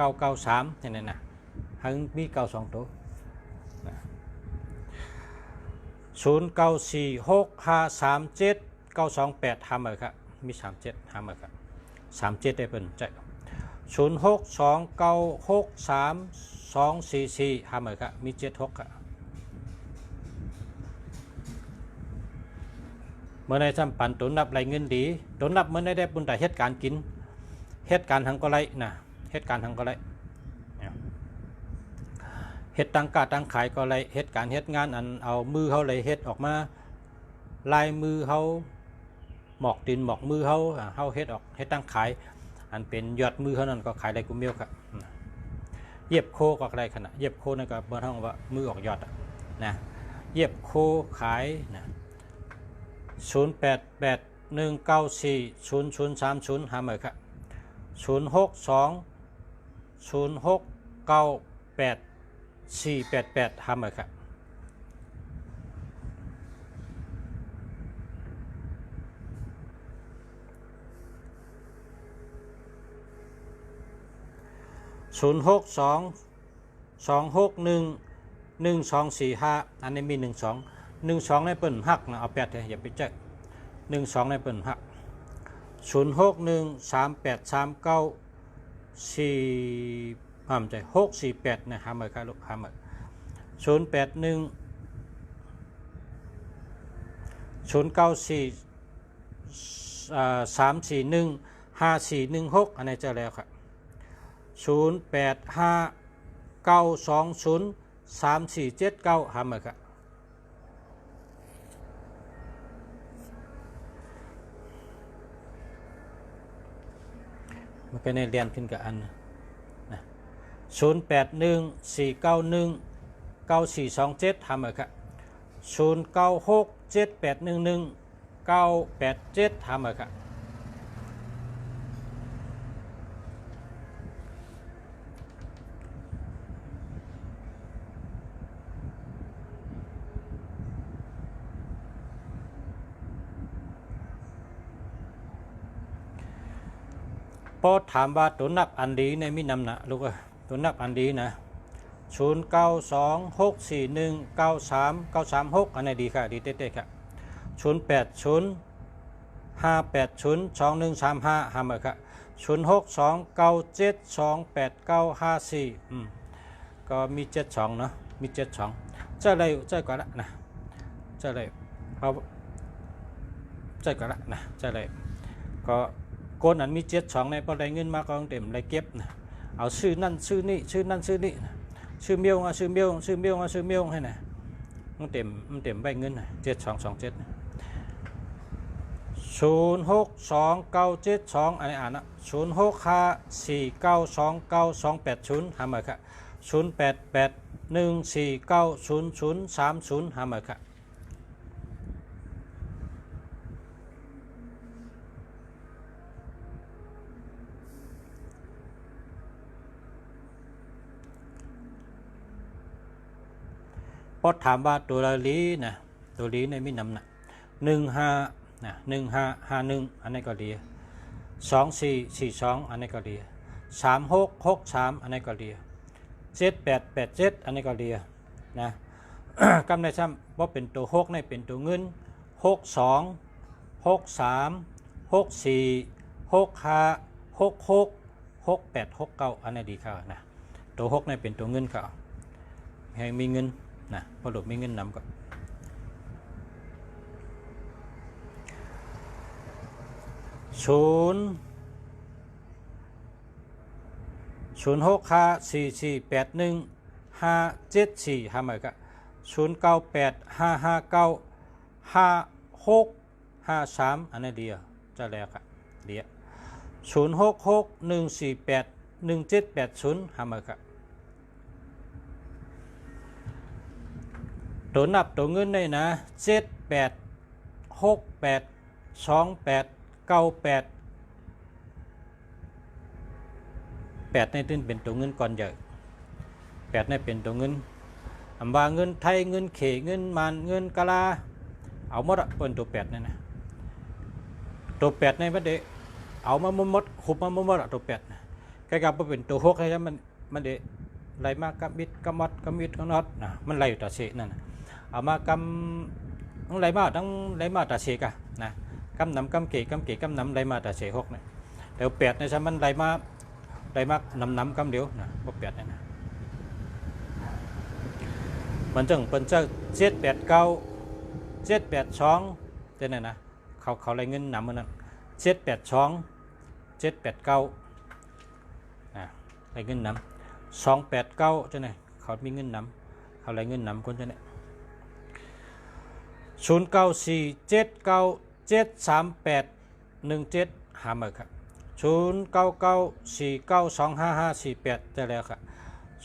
78993เห็นไหมนะหังมี92ตัว0946537928หาเมื่อครับมี37หาเมื่อครับ37ได้เป็นใจ0629632244หาเมื่อครับมี76ครับเมื่อในจำปันตุนนับไรเงินดีตุนนับเมื่อได้บุญแต่เหตุการกินเหตุการทางก็ไรนะเหตุการทางก็ไรเหตุตั้งกาตั้งขายก็ไรเหตุการเหตุงานอันเอามือเขาเลยเหตุออกมาลายมือเขาหมอกดินหมอกมือเขาเหตุออกเหตุตั้งขายอันเป็นยอดมือเขานั่นก็ขายได้กุมเมียวครับเย็บโคก็ได้ขนาดเย็บโคนั่นก็เบอร์ท่องว่ามือออกยอดนะเย็บโคขายนะ0881940030หาเมื่อครับ0620698488หาเมื่อครับ0622611245อันนี้มี12ในเปิ่นหักนะเอา8เลยอย่าไปเจ๊12ในเปิ่นหัก06138394ใจ648นะหาเมื่อครับลูกหาเมื่อ081094 341 5416อันนี้เจอแล้วครับ0859203479หามาครับมันเป็นในเรียนขึ้นกับอันนะ0814919427หามาครับ0967811987หามาครับพอถามว่าตัวนับอันดีในมีนำหนักลูกอะตัวนับอันดีนะ0926419336อันไหนดีค่ะดีเต้ๆค่ะ0805802135หามาค่ะ0629728954ก็มี72เนาะมี72จะอะไรจะก่อนละนะจะอะไรเอาจะก่อนละนะจะอะไรก็ก้นอันมี72ในพอได้เงินมาก็ต้องเต็มได้เก็บนะเอาชื่อนั่นชื่อนี่ชื่อนั่นชื่อนี่ชื่อเมียวชื่อเมียวชื่อเมียวชื่อเมียวให้นะมันเต็มใบเงินนะ7227 062972อันนี้อ่านนะ0654929280หามาค่ะ0881490030หามาค่ะพอถามว่าตัวลีนะตัวลีในมีนำนะ15นะ1551อันนี้ก็ดี2442อันนี้ก็ดี3663อันนี้ก็ดี7887อันนี้ก็ดีนะกำในซ้ำว่าเป็นตัว6ในเป็นตัวเงิน62 63 64 65 66 68 69อันนี้ดีค่ะนะตัว6ในเป็นตัวเงินค่ะให้มีเงินนะพอหลุดมีเงินนำก็0654481574หามาก็0985595653อันนี้ดีจะแล้วครับดี0661481780หามาก็ตัวนับตัวเงินได้นะ78682898 8ในตื้นเป็นตัวเงินก่อนใหญ่8ในเป็นตัวเงินอันว่าเงินไทยเงินเขเงินมันเงินกะลาเอาหมดอะเป็นตัว8นี่นะตัว8ในประเดเอามาหมดหุบมาหมดอะตัว8ใกล้กับเป็นตัว6ให้มันเดไหลมากำมิดกำมัดกำมิดกำน็อตนะมันไหลอยู่ต่อเสนั่นนะเอามากำต้องไหลมาต้องไหลมาต่อเสกะนะกำน้ำกำเกกำน้ำไหลมาต่อเส6เนี่ยแต่8ในชั้นมันไหลมากน้ำกำเดียวนะบ่8เนี่ยนะมันจึงเป็นเจ้า789 782เจ้าเนี่ยนะเขาไหลเงินน้ำมันนั้น782 789นะไหลเงินน้ำ289เจ้าเนี่ยเขามีเงินน้ำเขาไหลเงินน้ำคนเจ้าเนี่ย0947973817หามาครับ0994925548จะแล้วครับ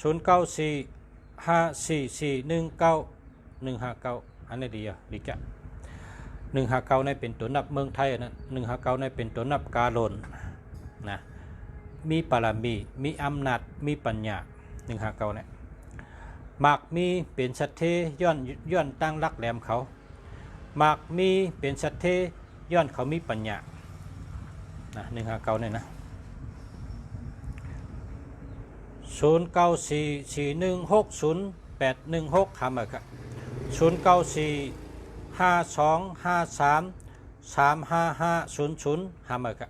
094544195159อันนี้ดีอ่ะดีแก่159ในเป็นตัวนับเมืองไทยนะ159ในเป็นตัวนับกาโลนนะมีปารมีมีอำนาจมีปัญญา159เนี่ยมากมีเป็นสัตเทย้อนตั้งรักแหลมเขามากมีเป็นสัตเทย้อนเขามีปัญญานะ159เนี่ยนะ0944160816หามาครับ094525335500หามาครับ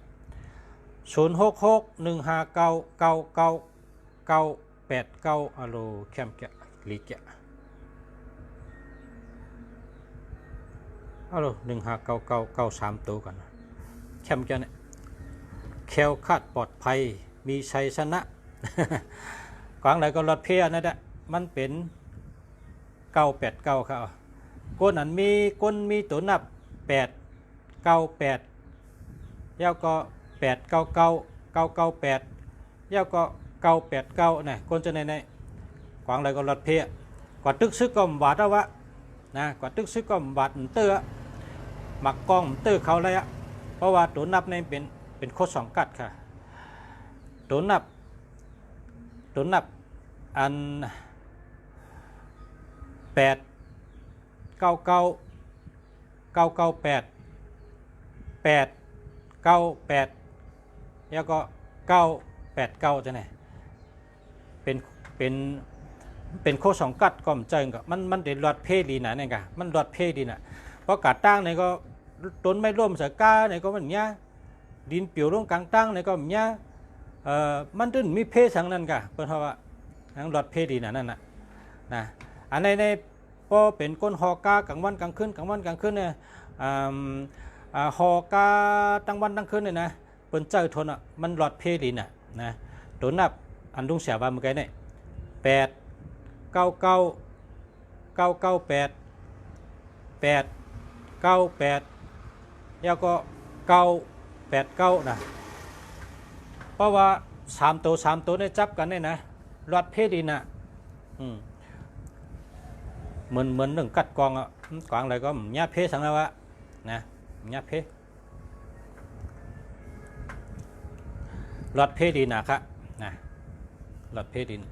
0661599989อโลแคมแกะลีแกะอโล159993ตัวกันแคมแกะเนี่ยแ แคล้วคลาดปลอดภัยมีชัยชนะ กวางไหนก็รถเพียนั่นแหละมันเป็น989ครับก้นอันมีก้นมีตัวนับ898แล้วก็899 998แล้วก็989นะก้นจะในกวางไหนก็รถเพียกว่าตึกซึกก็บาดแล้ววะนะกว่าตึกซึกก็บาดเตื้อหมักกล้องเตื้อเขาเลยอะเพราะว่าตัวนับในเป็นโคตร2กัดค่ะตัวนับอัน899 898แล้วก็989จะไหนเป็นโคสองกัดก่อมเจิงก็มันเด็ดรอดเพดีนะเนี่ยกะมันรอดเพดีนะเพราะกาดตั้งเนี่ยก็ต้นไม่ร่วมเสือกาเนี่ยก็มันเนี้ยดินเปียวลงกลางตั้งเนี่ยก็มันเนี้ยมันตึ้นมีเพสังนั่นกะเพราะว่าทั้งรอดเพดีนะนั่นนะอันในพอเป็นก้นหอกากลางวันกลางคืนเนี่ยหอกาตั้งวันตั้งคืนเนี่ยนะเปิ้นเจ้าทนอ่ะมันรอดเพดีนะตัวนับอันดุงเสียบาเมื่อกี้เนี่ย899 แล้วก็989นะเพราะว่า3ตัวเนี่ยจับกันเนี่ยนะรอดเพดีนะเหมือนหนึ่งกัดกองอ่ะกวางอะไรก็หญ้าเพสังนะวะนะหญ้าเพรอดเพดีนะครับนะรอดเพดิน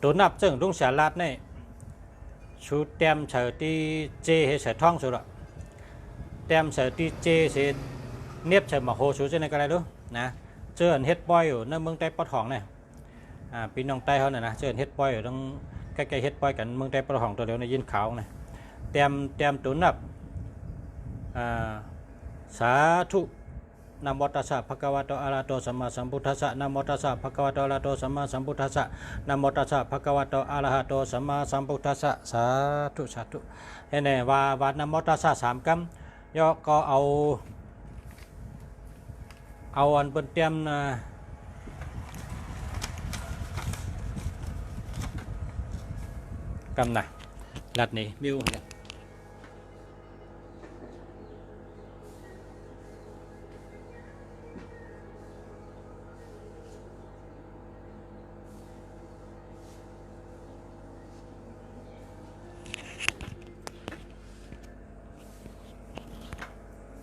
ตัวนับเจิงรุ่งเสียลาดเนี่ยชูเต็มเฉยที่เจให้เฉยท่องสุดละเต็มเฉยที่เจเสียเนียบเฉยมาโหชูเจในกันอะไรดูนะเจอเฮ็ดบอยอยู่ในเมืองใต้ปะทองเนี่ยพี่น้องใต้เขาเนี่ยนะเจอเฮ็ดบอยอยู่ตรงใกล้ๆเฮ็ดบอยกันเมืองใต้ปะทองตัวเดียวในยินขาวเนี่ยเต็มตัวนับสาธุนะโมตัสสะภะคะวะโตอะระหะโตสัมมาสัมพุทธัสสะนะโมตัสสะภะคะวะโตอะระหะโตสัมมาสัมพุทธัสสะนะโมตัสสะภะคะวะโตอะระหะโตสัมมาสัมพุทธัสสะสาธุเห็นไหมว่านะโมตัสสะ3คำย่อก็เอาอันเป็นเตรียมกำนะลัดนี้มิว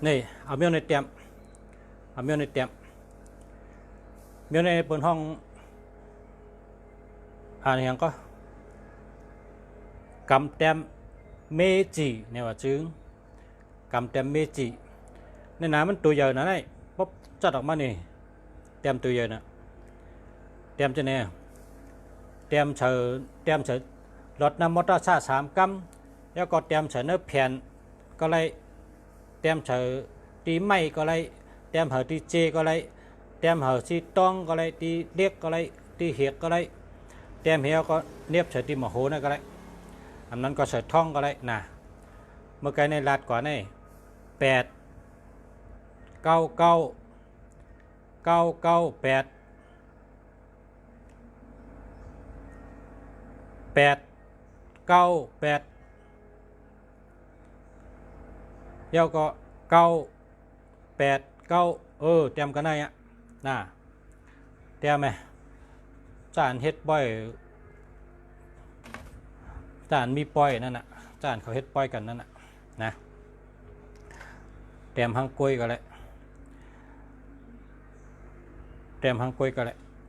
นี่เอาเมียวในเตรียมเมียวในบนห้องอย่างก็กำเต็มเมจิเนี่ยว่าจึงกำเต็มเมจิในน้ำมันตัวใหญ่นะนี่ปุ๊บจัดออกมานี่เต็มตัวใหญ่นะเต็มจะเนี่ยเต็มเฉยรถน้ำมอเตอร์ไซค์3 กำแล้วก็เต็มเฉยเนื้อแผ่นก็เลยเต็มเฉยตีไม้ก็เลยเต็มเหอตีเจก็เลยเต็มเหอตีต้องก็เลยตีเล็กก็เลยตีเหียกก็เลยเต็มเหี่ยวก็เนียบเฉยตีหมอโหนั่นก็เลยอันนั้นก็เฉยท่องก็เลยนะเมื่อกี้ในลาดก่อนนี่899แล้วก็989เตรียมกันได้อะนะเตรียมไหมจานเฮ็ดบ่อยจานมีปอยนั่นน่ะจานเขาเฮ็ดปอยกันนั่นน่ะนะเตรียมหังกล้วยก็เลย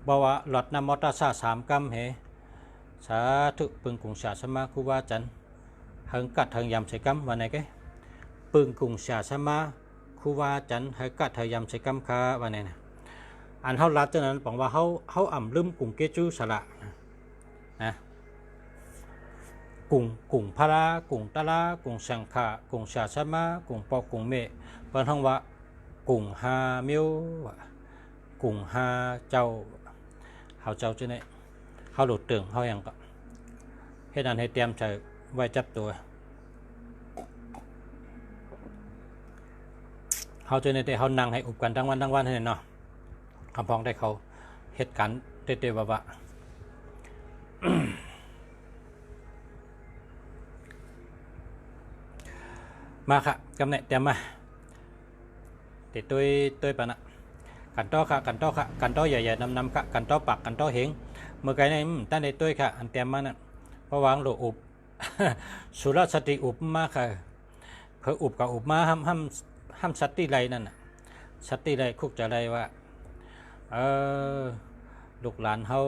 บอกว่าหลอดน้ำมอเตอร์ไซค์3 กำเหสาธุปึงกุงสาสมาครูบาจันหังกัดหังยำใส่กำวันไหนแกปึงกุงสาสมาครูบาจันหังกัดหังยำใส่กำคาวันไหนนะอันเขาลัดจากนั้นบอกว่าเขาอ่ำลืมกุงเกจูสละนะกุ่งพระกุ่งตะลากุ่งสังขะกุ่งสาสมากุ่งปอกุ่งเมเปิ้นห้องว่ากุ่งฮามิว กุ่งห้าเจ้าเขาเจ้าจะเนี่ยเขาหลุดตึงเขาอย่างก็ให้ดันให้เตรียมใจไว้จับตัวเขาจะเนี่ยเขานั่งให้อุบกันทั้งวันให้เนาะคำพองได้เขาเหตุการณ์เตะๆบ้ามาค่ะกำเนิดเตรียมมาติดตัวปะนะกันต้อค่ะกันต้อค่ะกันต้อใหญ่ๆนำค่ะกันต้อปักกันต้อเหงเมื่อไงในตั้งในตัวค่ะอันเตรียมมานะเพราะวางโลอุบสุรสติอุบมาค่ะเพื่ออุบกับอุบมาห้ามสัตติไรนั่นน่ะสัตติไรคุกจะไรว่าลูกหลานเขา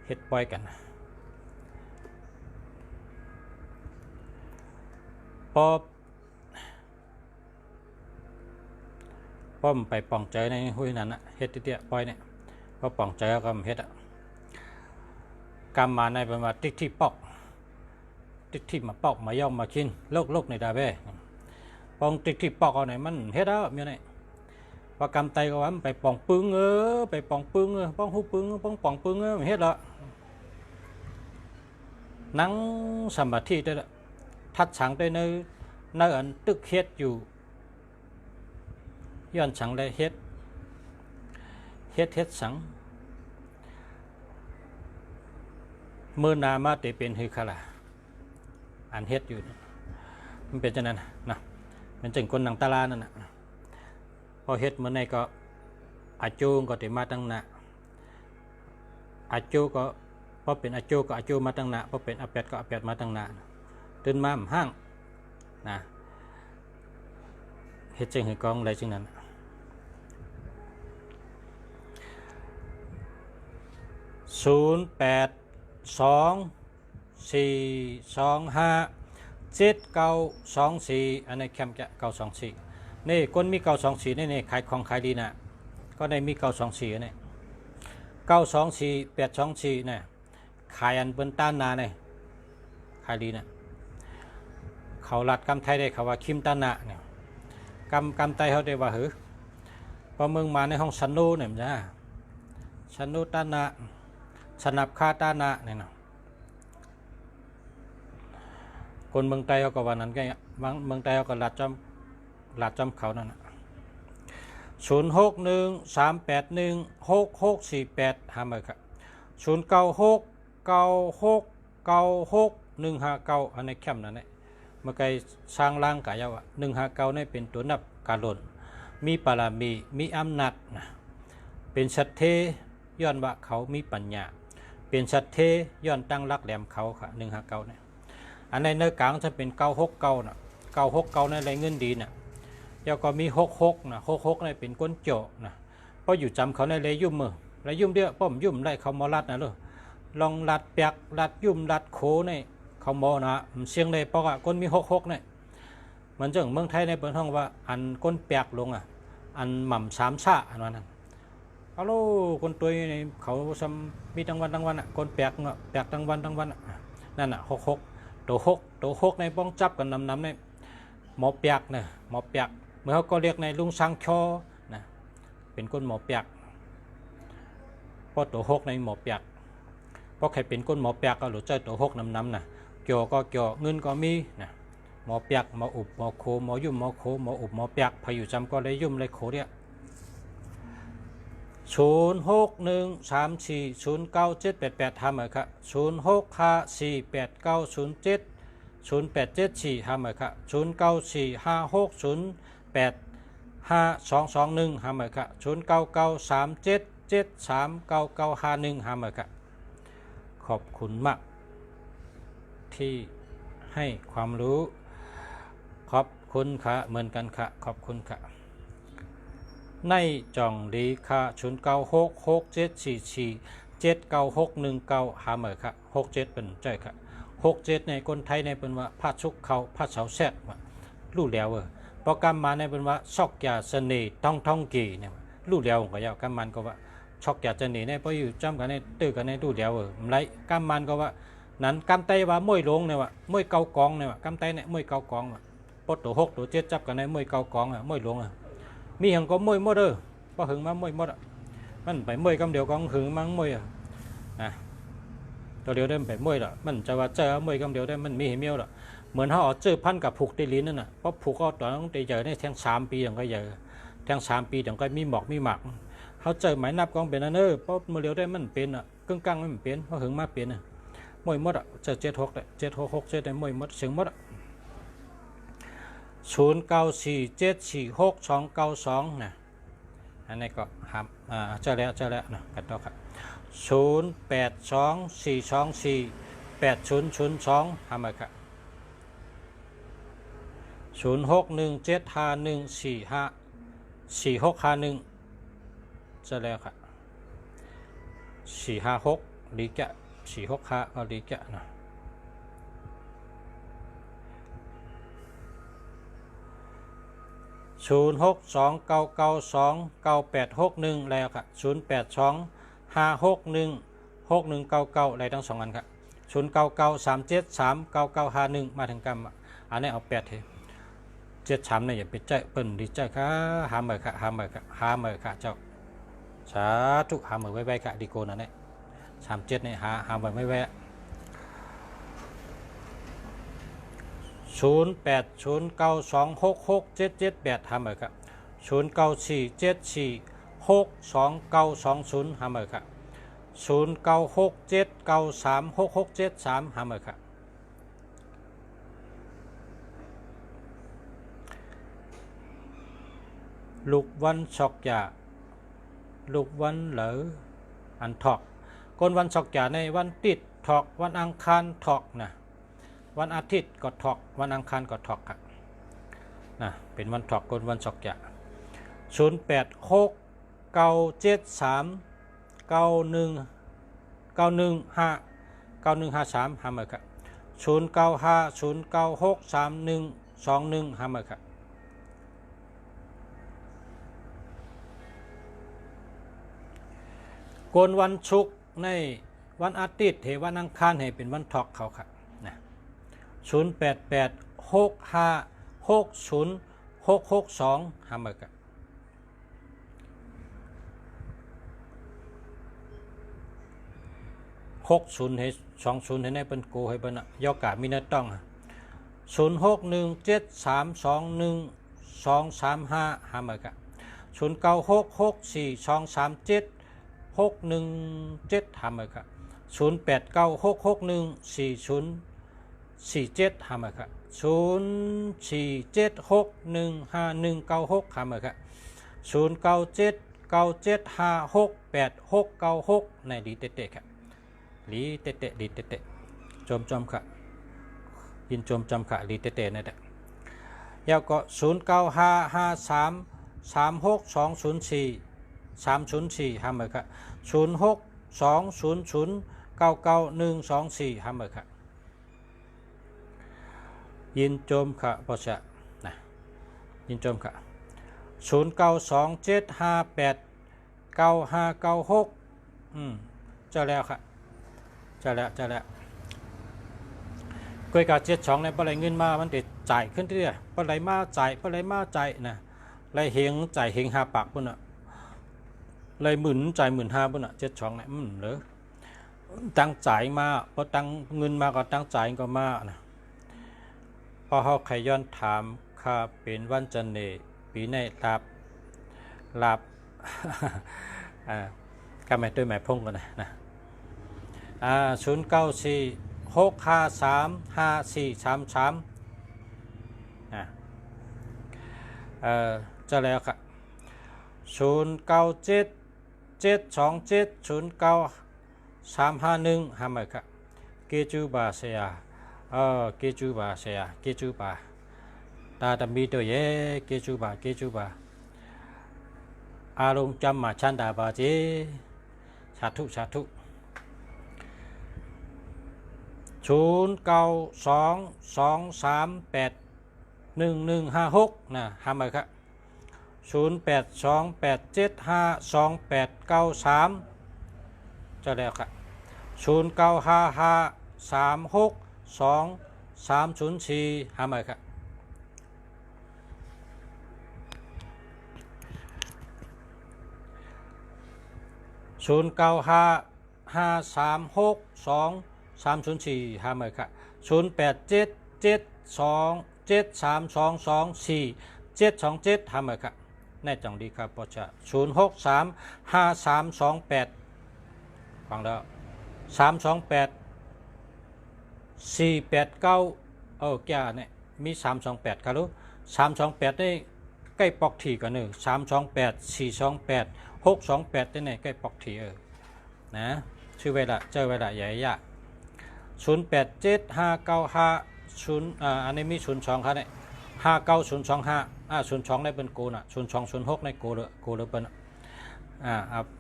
เฮ็ดปล่อยกันป้อมไปป่องใจในหุ้ยนั้นเฮ็ดเตี้ยปล่อยเนี่ยก็ป่องใจก็เฮ็ดกรรมมาในเป็นว่าติ๊กที่ปอกติ๊กที่มาปอกมาย่อมมากินโลกในดาเบ้ปองติ๊กที่ปอกเอาไหนมันเฮ็ดแล้วมีไหนว่ากรรมไตก็ว่าไปป่องปึ้งไปป่องปึ้งป้องหูปึ้งป้องป่องปึ้งเฮ็ดแล้วนั่งสมาธิได้ละทัดฉังได้ในอันตึกเฮ็ดอยู่ย้อนฉังได้เฮ็ดสังมือนามาเตเป็นฮือคาลาอันเฮ็ดอยู่มันเป็นจังนั้นนะมันจึงคนหนังตาลานั่นน่ะพอเฮ็ดมื้อในก็อาจูก็ติมาตั้งนะอาจูก็พอเป็นอาจูก็อาจูมาตั้งนะพอเป็นอาเป็ดก็อาเป็ดมาตั้งนะตื่นมาห้างนะเฮ็ดจังหือกองอะไรจังนั้น0824257924อันนี้แคมจะ924นี่คนมี924นี่ขายของขายดีนะก็ได้มี924นี่924 824นี่ขายอันเปิ้นต้านนานี่ขายดีนะเขาลัดกำไทยได้เขาว่าคิมต้านนาเนี่ยกำไตเขาได้ว่าหือพอมึงมาในห้องชันโนเนี่ยจ้าชันโนต้านนาสนับคาต้านะเนี่ยนะคนเมืองไทยเขาก็ว่านั้นไงเมืองไทยเขาก็หลัดจำเขานั่นนะ0613816648หามาครับ0969696159อันนี้แคมนั่นแหละเมื่อไกสร้างร่างกายว่า159นี่เป็นตัวนับการหล่นมีปารามีอำนาจเป็นสัตเทย้อนว่าเขามีปัญญาเป็นสัตเทย้อนตั้งรักแหลมเขาค่ะ159เนี่ยอันในเนื้อกลางจะเป็น969น่ะ969ในไรเงินดีน่ะแล้วก็มี66น่ะ66ในเป็นก้นโจน่ะเพราะอยู่จำเขาในไรยุ่มมือไรยุ่มเดียวป้อมยุ่มได้เขามอลัดนะลูกลองลัดเปียกลัดยุ่มลัดโคในเขามอนะเสียงเลยเพราะว่าก้นมี66เนี่ยมันจังเมืองไทยในเปิดห้องว่าอันก้นเปียกลงอ่ะอันหม่ำ3ชาอันนั้นฮัลโหลคนตัวนี้เขาซ้ำมีตั้งวันอ่ะคนแปลกเนาะแปลกตั้งวันนั่นอ่ะ66ตัว6ในป้องจับกันนำในหมอแปลกเนี่ยหมอแปลกเมื่อเขาก็เรียกในลุงสังชอนะเป็นคนหมอแปลกเพราะตัว6ในหมอแปลกเพราะใครเป็นคนหมอแปลกก็หลุดใจตัว6นำน่ะเกี่ยวก็เกี่ยวเงินก็มีนะหมอแปลกหมออุบหมอโคหมอยุ่มหมอโคหมออุบหมอแปลกพาอยู่จำก็เลยยุ่มเลยโคเนี่ย0613409788ทำเหรอครับ065489070874ทำเหรอครับ094560852221ทำเหรอครับ0993773991ทำเหรอครับขอบคุณมากที่ให้ความรู้ขอบคุณค่ะเหมือนกันค่ะขอบคุณค่ะในจ่องดีค่ะ096674479619หาเหมือค่ะ67เป็นใจค่ะ67ในคนไทยในเป็นว่าพาชุกเขาพาเสาแซดว่ารู้แล้วโปรแกรมมาในเป็นว่าชอกยาเสน่ห์ท่องกี่เนี่ยรู้แล้วก็ยาวกัมมันก็ว่าชอกยาเสน่ห์ในพออยู่จำกันในตื้อกันในรู้แล้วไรกัมมันก็ว่านั้นกำไตว่ามวยลงเนี่ยว่ามวยเกากองเนี่ยว่ากำไตเนี่ยมวยเกากองปดตัว6ตัว7จับกันในมวยเกากองมวยลงมีอย่างก็มวยหมด พอหึงมามวยหมดอ่ะมันไปมวยกำเดียวกองหึงมั้งมวยอ่ะนะตัวเดียวได้ไปมวยละมันจะว่าเจอมวยกำเดียวได้มันมีเมียวละเหมือนเขาเอาเจอพันกับผูกตีลิ้นนั่นน่ะเพราะผูกก็ตอนต้องตีเจอได้แทง3 ปีอย่างก็เยอะแทง3 ปีอย่างก็มีหมอกมีหมักเขาเจอหมายนับกองเป็นนั่นเออเพราะมือเดียวได้มันเป็นอ่ะกึ่งกลางมันเป็นเพราะหึงมาเป็นอ่ะมวยหมดอ่ะเจอ7-6ได้7-6เจอได้มวยหมดเสียงหมดอ่ะ09474622นะอันนี้ก็ครับเจอแล้วนะกันต่อครับ0824248002ทำไมครับ061751454651เจอแล้วครับ456ลีกะ465ก็ลีกะนะ0629929861แล้วครับ0825616199อะไรทั้ง2อันครับ0993739951มาถึงกรรมอันนี้เอา8เถอะ73เนี่ยอย่าไปใจเปิ้นดีใจค่ะหาเมื่อค่ะหาเมื่อค่ะเจ้าสาธุหาเมื่อไว้ค่ะดีโกนั่นแหละ37เนี่ยหาเมื่อไม่แวะ0809266778ทำเหมือนครับ0947462920ทำเหมือนครับ0967936673ทำเหมือนครับลูกวันชอกยาลูกวันเหลออันถอกคนวันชอกยาในวันติดถอกวันอังคารถอกนะวันอาทิตย์ก็ถอกวันอังคารก็ถอกครับนะเป็นวันถอกคนวันชอกยา0869739153ทำเหมือนครับ0950963121ทำเหมือนครับโกนวันศุกร์ในวันอาทิตย์เทวันอังคารให้เป็นวันถอกเขาครับนะ0886560662ทำเหมือนกัน60ให้20ให้ในเป็นโกให้เป็นยอกามีนาต้อง0617321235ทำเหมือนกัน09664237 617ทำเหมือนกัน0896614047ทำเหมือนกัน0476115196ทำเหมือนกัน097975689696ในดีเตะครับลีเตะดีเตะจมค่ะยินจมค่ะลีเตะนั่นแหละแล้วก็0955336204 ทำเหมือนกัน0620099124ทำเหมือนกันยินจมค่ะพอจะนะยินจมค่ะ0927589596เจ้าแล้วค่ะเจ้าแล้วกวยกา72ในปลายเงินมามันติดจ่ายขึ้นเรื่อยปลายมาจ่ายนะไรเฮงจ่ายเฮง5 ปากปุ่นอ่ะไรหมื่นจ่าย15,000ปุ่นอ่ะ72เนี่ยเหรอตั้งจ่ายมาพอตั้งเงินมาก็ตั้งจ่ายก็มานะพอเขาใครย้อนถามข้าเป็นวันจันทร์เนี่ยปีในลาบก็ไม่ด้วยหมายพงกันนะ0946535433จะแล้วครับ097727093551ทำไมครับเกจูบาเซียเกจูบาตาดำมีตัวเย่เกจูบาอารมณ์จำมาชันดาบาเจสาธุ0922381156นะทำไมครับ0828752893จะแล้วครับ0955362304ทำไมครับ 095536230408777273224727แน่จังดีครับปอชะ0635328328ฟังแล้ว328 489แก่เนี่ยมี328ครับลูก328นี่ใกล้ปอกถี่กัน328 428 628นี่ใกล้ปอกถี่นะชื่อไว้ละเจอไว้ละใหญ่ยะ087595อันนี้มี02ครับเนี่ย5902502ในเป็นกูน่ะ0206ในกูเลยเป็น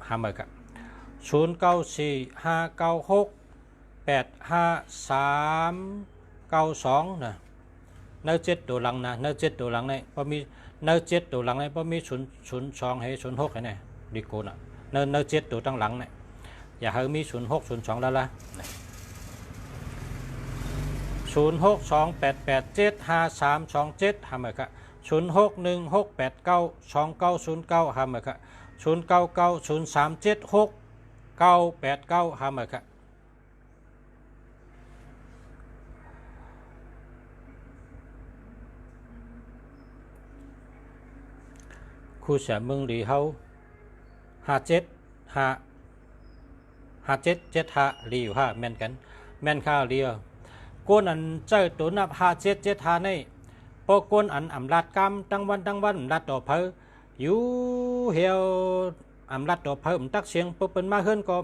หาเหมือนกัน0945968592นะเนื้อ7ตัวหลังนะเนื้อ7ตัวหลังในพอมีเนื้อ7ตัวหลังในพอมี02ให้06ให้เนี่ยดีกูน่ะเนื้อ7ตัวตั้งหลังเนี่ยอย่าให้มี0602แล้วล่ะ0628875327หาเหมือนกัน0616892909หาเหมือนกัน0990376989หาเหมือนกันครูเสียมึงดีเขา57รีอยู่แม่นกันแม่นข้าวเรียวก้นอันเจ้าตัวนับ5775ในพอก้นอันอำลาดกำตั้งวันลาดต่อเพออยู่เหี่ยวอำลาดต่อเพอตักเสียงเปิ้นมาเฮิรนก็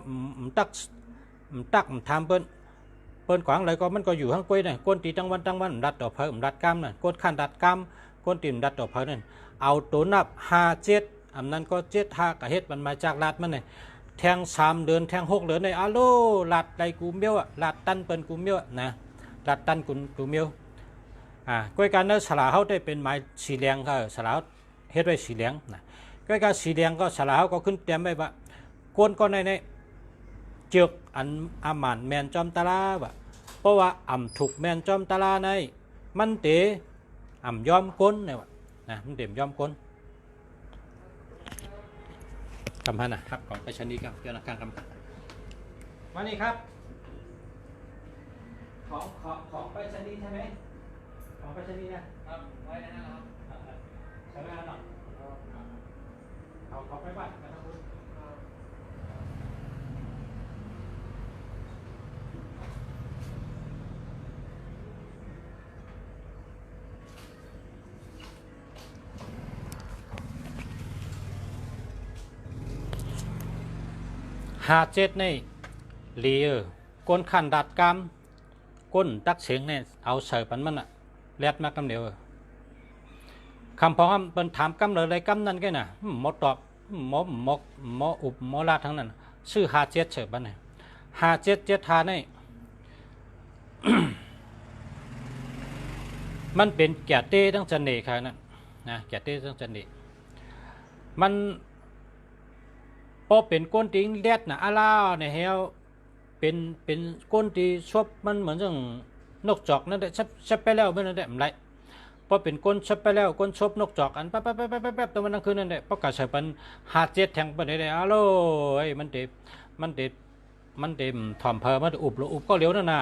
ตักทำเปิ้นขวางเลยก็มันก็อยู่ข้างก้นน่ะก้นตีตั้งวันลาดต่อเพอลาดกำน่ะก้นขั้นลาดกำก้นตีลาดต่อเพอนั่นเอาตัวนับ57อันนั้นก็75กะเฮ็ดมันมาจากลาดมันนี่แทง3เดือนแทง6เดือนในอาโลลาดใดกูเมียวลาดตันเปิ้นกูเมียวนะลาดตันกูเมียวก้อยการนั้นสลาเขาได้เป็นไม้สีเหลืองก็สลาเฮ็ดไว้สีเหลืองนะก้อยการสีเหลืองก็สลาเขาก็ขึ้นเตรียมไว้ว่าก้นก็ในเจือกอันอาหมานแมนจอมตาลาว่าเพราะว่าอ่ำถูกแมนจอมตาลาในมันเตะอ่ำยอมก้นเนี่ยว่านะมันเต็มยอมก้นคำพันนะครับก่อนไปชนีกับเจ้าหน้าการกำกับมานี่ครับของไปชนีใช่ไหมของไปชนีนะครับไว้นะครับใช้เวลาหน่อยเอาไปบ้านกันทั้งคุณ57นี่เลียก้นขันดัดกรรมก้นตักเสียงเนี่ยเอาเสิร์ฟมันแลดมากำเดียวคำพอเป็นถามกำเลยอะไรกำนั่นแกน่ะหมดตอบหมอุบหมอลาทั้งนั้นชื่อ57เสิร์ฟมันเนี่ย5775นี่ มันเป็นแก่เต้ตั้งจันเนครับนั่นนะแก่เต้ตั้งจันเนมันพอเป็นก้นติงแดดนะอาลาเนี่ยเฮลเป็นก้นตีชบมันเหมือนจังนกจอกนั่นแหละชับไปแล้วมันนั่นแหละไรพอเป็นก้นชับไปแล้วก้นชบนกจอกอันแป๊บตัวมันนั่งคืนนั่นแหละพอกระเสเป็น57แทงไปได้อ้าวโลมันเต็มถ่อมเพอมันอุบก็เลี้ยวนั่นน่ะ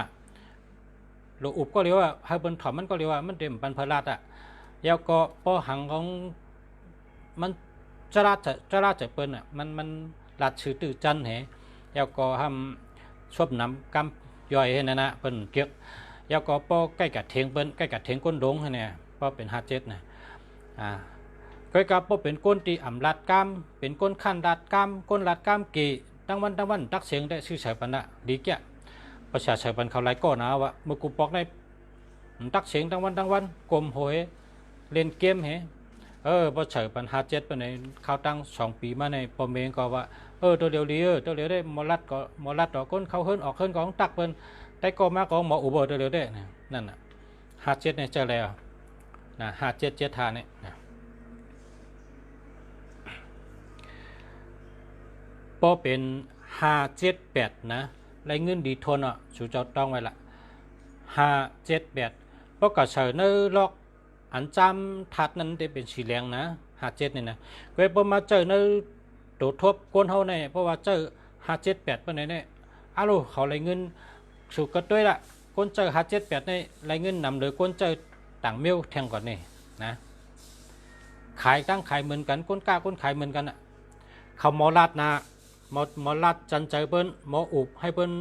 อุบก็เลี้ยวให้เป็นถ่อมมันก็เลี้ยวมันเต็มปันเพลาดแล้วก็พอหังของมันจะราจะเปิ้นมันลัดชื่อตื้อจันเหแล้วก็ทำชบน้ำกำย่อยให้นั่นนะเปิ้นเกี่ยวแล้วก็พอใกล้กับเถียงเปิ้นใกล้กับเถียงก้นดงให้เนี่ยพอเป็น57นะใกล้กับพอเป็นก้นตีอ่ำลัดกำเป็นก้นขั้นลัดกำก้นลัดกำกี่ตั้งวันตักเสียงได้ชื่อสายปันนะดีแก่ประชาชนปันเขาไล่ก็นะว่าเมื่อกูปอกในตักเสียงตั้งวันกลมโหยเล่นเกมเหพอเฉยปัญหา7ไปในข้าวตั้ง2 ปีมาในปอมเองก็ว่าตัวเดียวได้มอลัดต่อก้นเข้าเฮิรนออกเฮิรนของตักเปิ้นแต่ก็มาก็หมออุบตัวเดียวได้นั่นน่ะ57เนี่ยเจอแล้วนะ5775เนี่ยนะพอเป็น578นะไรเงินดีทนสู่เจ้าต้องไว้ละ578พอกระเฉยเนื้อลอกอันจำทัดนั้นได้เป็นสีแดงนะ57นี่นะก็พอมาเจอในตัวทบก้นเฮาในเพราะว่าเจอ 578เป็นไหนเนี่ยอ้าวเขาไรเงินสุกก็ด้วยละก้นเจอ578ในไรเงินนำโดยก้นเจอต่างเมียวแทงก่อนนี่นะขายตั้งขายเหมือนกันก้นกล้าก้นขายเหมือนกันอ่ะเขาหมอลาดนาหมอลาดจันเจอเปิ้นหมออุบให้เปิ้น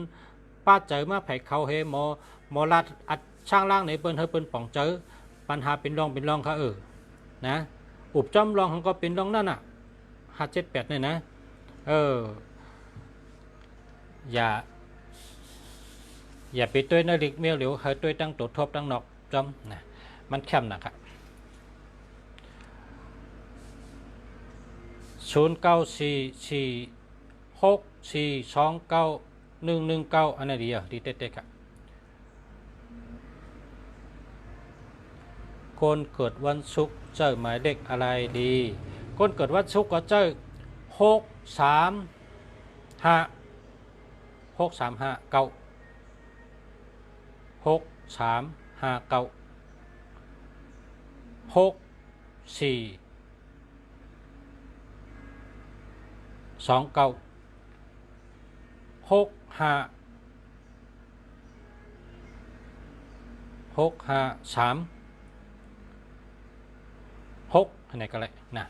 ป้าเจอมาไผ่เขาเฮหมอลาดอัดช่างล่างในเปิ้นให้เปิ้นป่องเจอปัญหาเป็นรองค่ะนะอุบจอมรองเขาก็เป็นรองนั่นอ่ะ578เนี่ยนะอย่าไปตัวในลิกเมียวเหลียวให้ตัวตั้งตัวทบตั้งนอกจอมนะมันเข้มหนักครับ0944629119อันนี้ดีอ่ะดีเต๊ะๆครับคนเกิดวันศุกร์เจอหมายเด็กอะไรดีคนเกิดวันศุกร์ก็เจอ635 อันไหนก็เลยนะ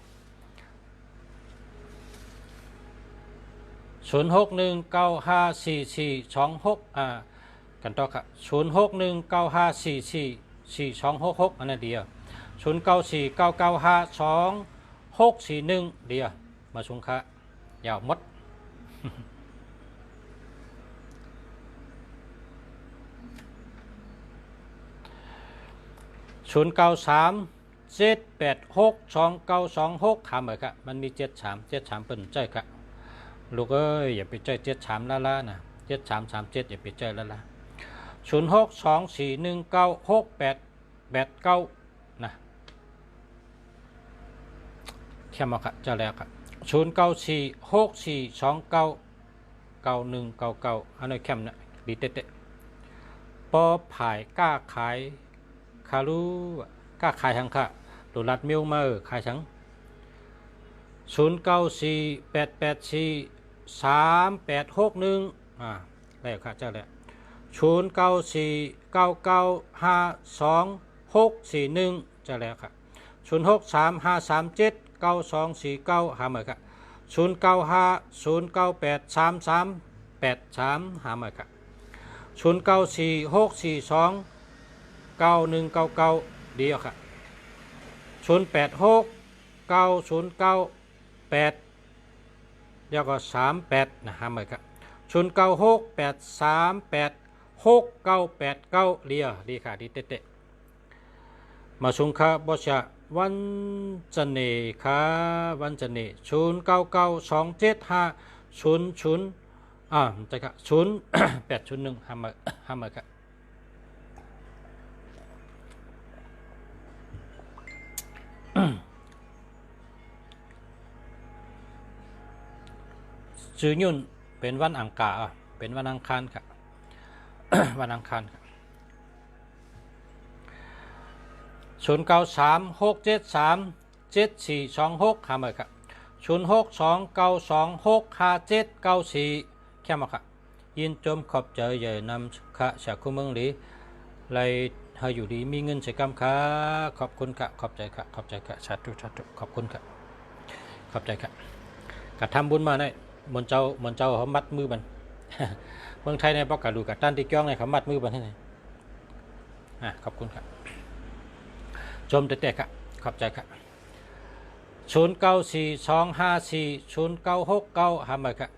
0619544266กันต่อครับ0619544426อันนั้นเดียว0949952641เดียวมาชงค่ะยาวมด0937862926ถามเหมือนกันมันมี73เป็นใจครับลูกเอ้ยอย่าไปเจอ73ละนะ7337อย่าไปเจอละ0624196889นะแค่มาครับจะแล้วครับ0946429199อันนี้แคมนะดีเต๊ะปอผายกล้าขายคารูกล้าขายทั้งค่ะตัวรัดมิวมาขายทั้ง0948843861แล้วค่ะเจ้าแล้ว0949952641จะแล้วค่ะ0635379249หาเหมือนค่ะ0950983383หาเหมือนค่ะ0946429199เดียวค่ะ08690998แล้วก็38นะหาเหมือนค่ะ0968386989เรียดีค่ะดีเต๊ะมาชุงค่ะบชะวันจันเนค่ะวันจันเน09927500ใช่ค่ะ0801หาเหมือนค่ะชื่อยุ่นเป็นวันอังคารเป็นวันอังคารครับ วันอังคารครับ0936737426หาเหมือนครับ0629265794แค่มาครับยินจมขอบใจใหญ่นำค่ะจากคุณเมืองหลีเลยให้อยู่ดีมีเงินใช้กำค่ะขอบคุณค่ะขอบใจค่ะขอบใจค่ะสาธุขอบคุณค่ะขอบใจค่ะกระทำบุญมาได้มนเจ้าเขามัดมือมันเมืองไทยในปอกกาดูกับต้านที่ก้องในเขามัดมือมันให้ไหนขอบคุณครับชมเตะๆครับขอบใจครับ0942540969หามาครับ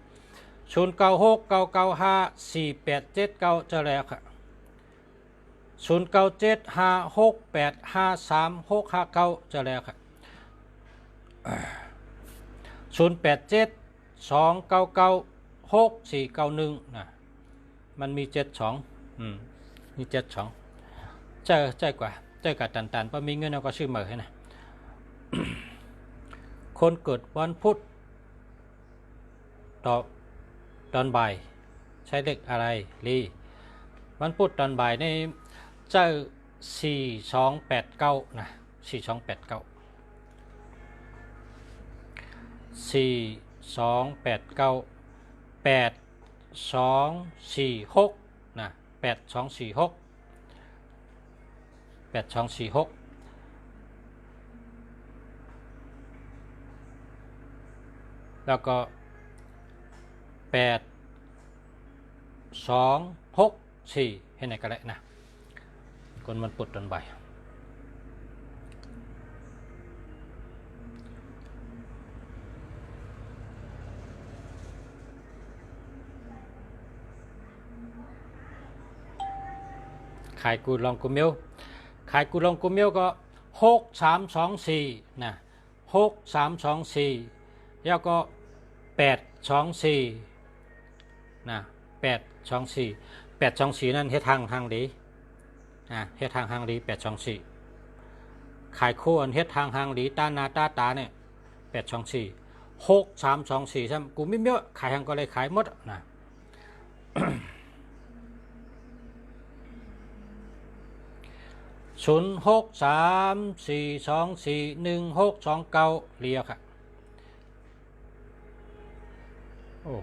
0969954879จะแล้วครับ0975685369จะแล้วครับ0872996491นะมันมี72มี72ใจกว่าใจกับตันพอมีเงินเราก็ชื่อเหมือให้นะ คนเกิดวันพุธตอนบ่ายใช้เลขอะไรลีวันพุธตอนบ่ายในเจ้า4289นะ4289 4289 8246นะ8246แล้วก็8264ให้ไหนก็ได้นะคนมันปุดตอนบ่ายขายกูลองกูมิวขายกูลองกูมิวก็6324นะ6324แล้วก็824นะ824นั่นเฮ็ดทางดีเฮ็ดทางดี824ขายคู่อันเฮ็ดทางดีตาหน้าตาเนี่ย824 6324ซ้ำกูไม่เยอะขายทางก็เลยขายหมดนะ0634241629เรียกค่ะโอ้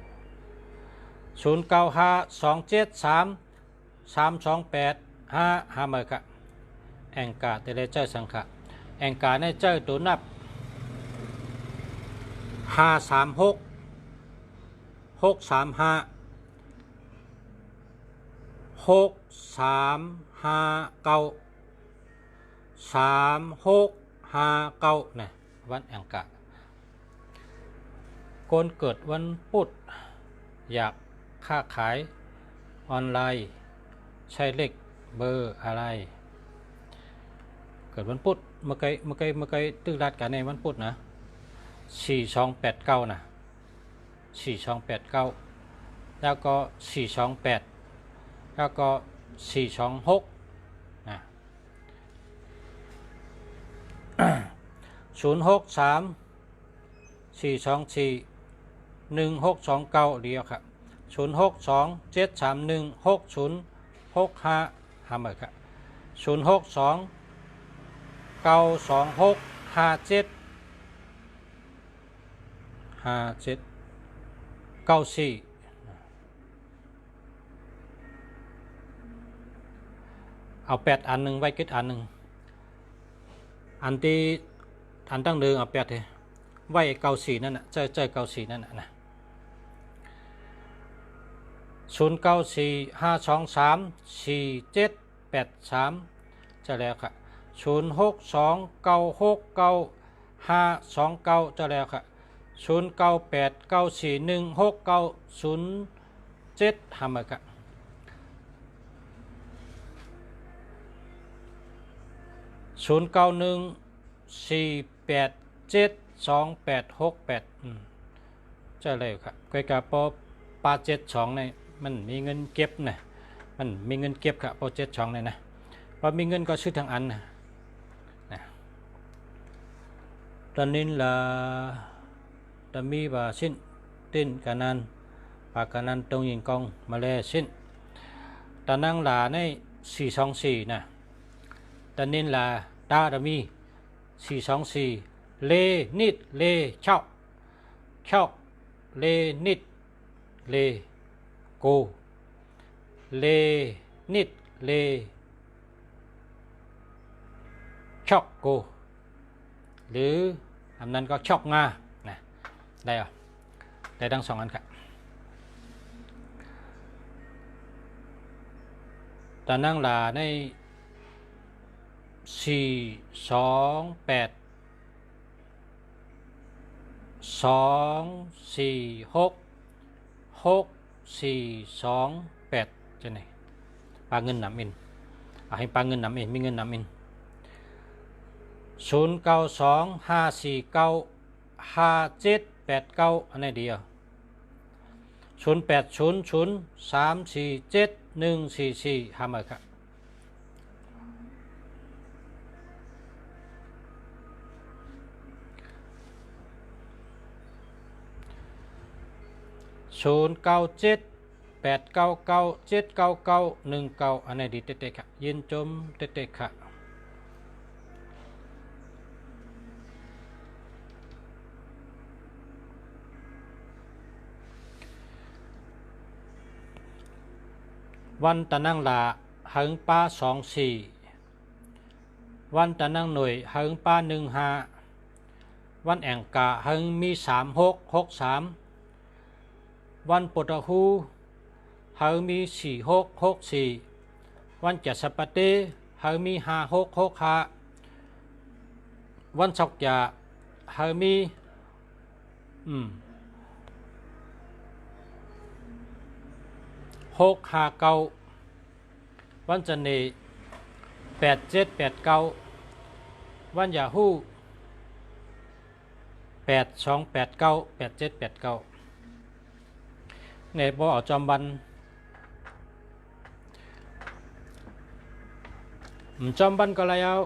0952733285เมกะแองกาเตเลเจอร์สังขะแองกาในเจอตัวนับ536 635 6359 3659นะวันแองกะคนเกิดวันพุธอยากค้าขายออนไลน์ใช้เลขเบอร์อะไรเกิดวันพุธเมื่อกี้ตึกรัดกันในวันพุธนะ4289นะ4289แล้วก็428แล้วก็426นะ063 424 1629เดียวครับ062 731 6065หาเมอครับ062 926 57 94เอา8อันหนึ่งไว้กิดอันหนึ่งอันที่อันตั้งเดิมเอา8เลยไว้94นั่นน่ะเจอ94นั่นน่ะนะ0945234783จะแล้วค่ะ0629695529จะแล้วค่ะ0989416907ทำมาค่ะ0914872868จะแล้วค่ะใกล้กับป.872ในมันมีเงินเก็บนะมันมีเงินเก็บค่ะโปรเจกต์ช่องเลยนะพอมีเงินก็ซื้อทางอันนะตอนนี้ละตอนมีว่าสิ้นติ้นกันนั้นปากกันนั้นตรงยิงกองมาแลสิ้นตอนนั่งหลาใน424นะตอนนี้ละตาดมี424เลนิดเลเช่าเลนิดเลโกเลนิดเลช็อกโกหรืออันนั้นก็ช็อกงานะได้อ่ะได้ทั้ง2อันครับตอนนั่งลาใน428 246 6428จะไหนปาเงินนำอินให้ปาเงินนำอินมีเงินนำอิน0925495789อันไหนเดียว0800347144หามาครับ0978997991อันไหนดีเตะๆค่ะยินจมเตะๆค่ะ วันตะนังลาหึงป้า24วันตะนังหน่วยหึงป้า15วันแองกาหึงมี3663วันปตหูหึงมี4664วันจัสปะเตหึงมี5665วันศกยาหึงมี659วันจันเน8789วันยาฮู8289ในบ่เอาจอมบันจอมบันก็แล้ว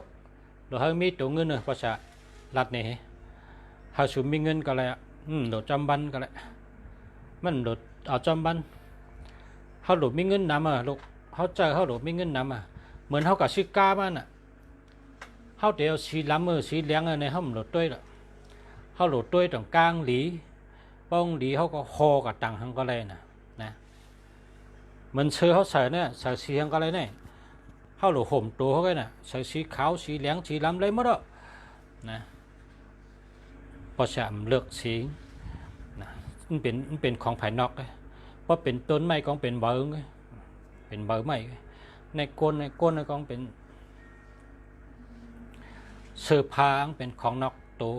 โดยเฮามีตัวเงินภาษาลัดนี่เฮาสุมีเงินก็แล้วโดดจอมบันก็แล้วมันโดดเอาจอมบันเฮาโดดมีเงินนำลูกเฮาเจอเฮาโดดมีเงินนำเหมือนเฮากับซื้อกาบ้านเฮาเดี๋ยวสีล้ำสีเลี้ยงในเฮาโดดด้วยละเฮาโดดด้วยตรงกลางหลีป้องหลีเฮาก็คอกับตังหังก็เลยนะเหมือนเชื่อเฮาใส่เนี่ยใส่สีหังก็เลยเนี่ยเฮาโดดห่มตัวเขาไงน่ะใส่สีขาวสีเหลืองสีล้ำเลยหมดนะพอจะเลือกสีนะมันเป็นของภายนอกเลยเพราะเป็นต้นไม้ของเป็นเบอร์ไงเป็นเบอร์ไม้ในก้นก็เป็นเสื้อผ้าเป็นของนอกตัว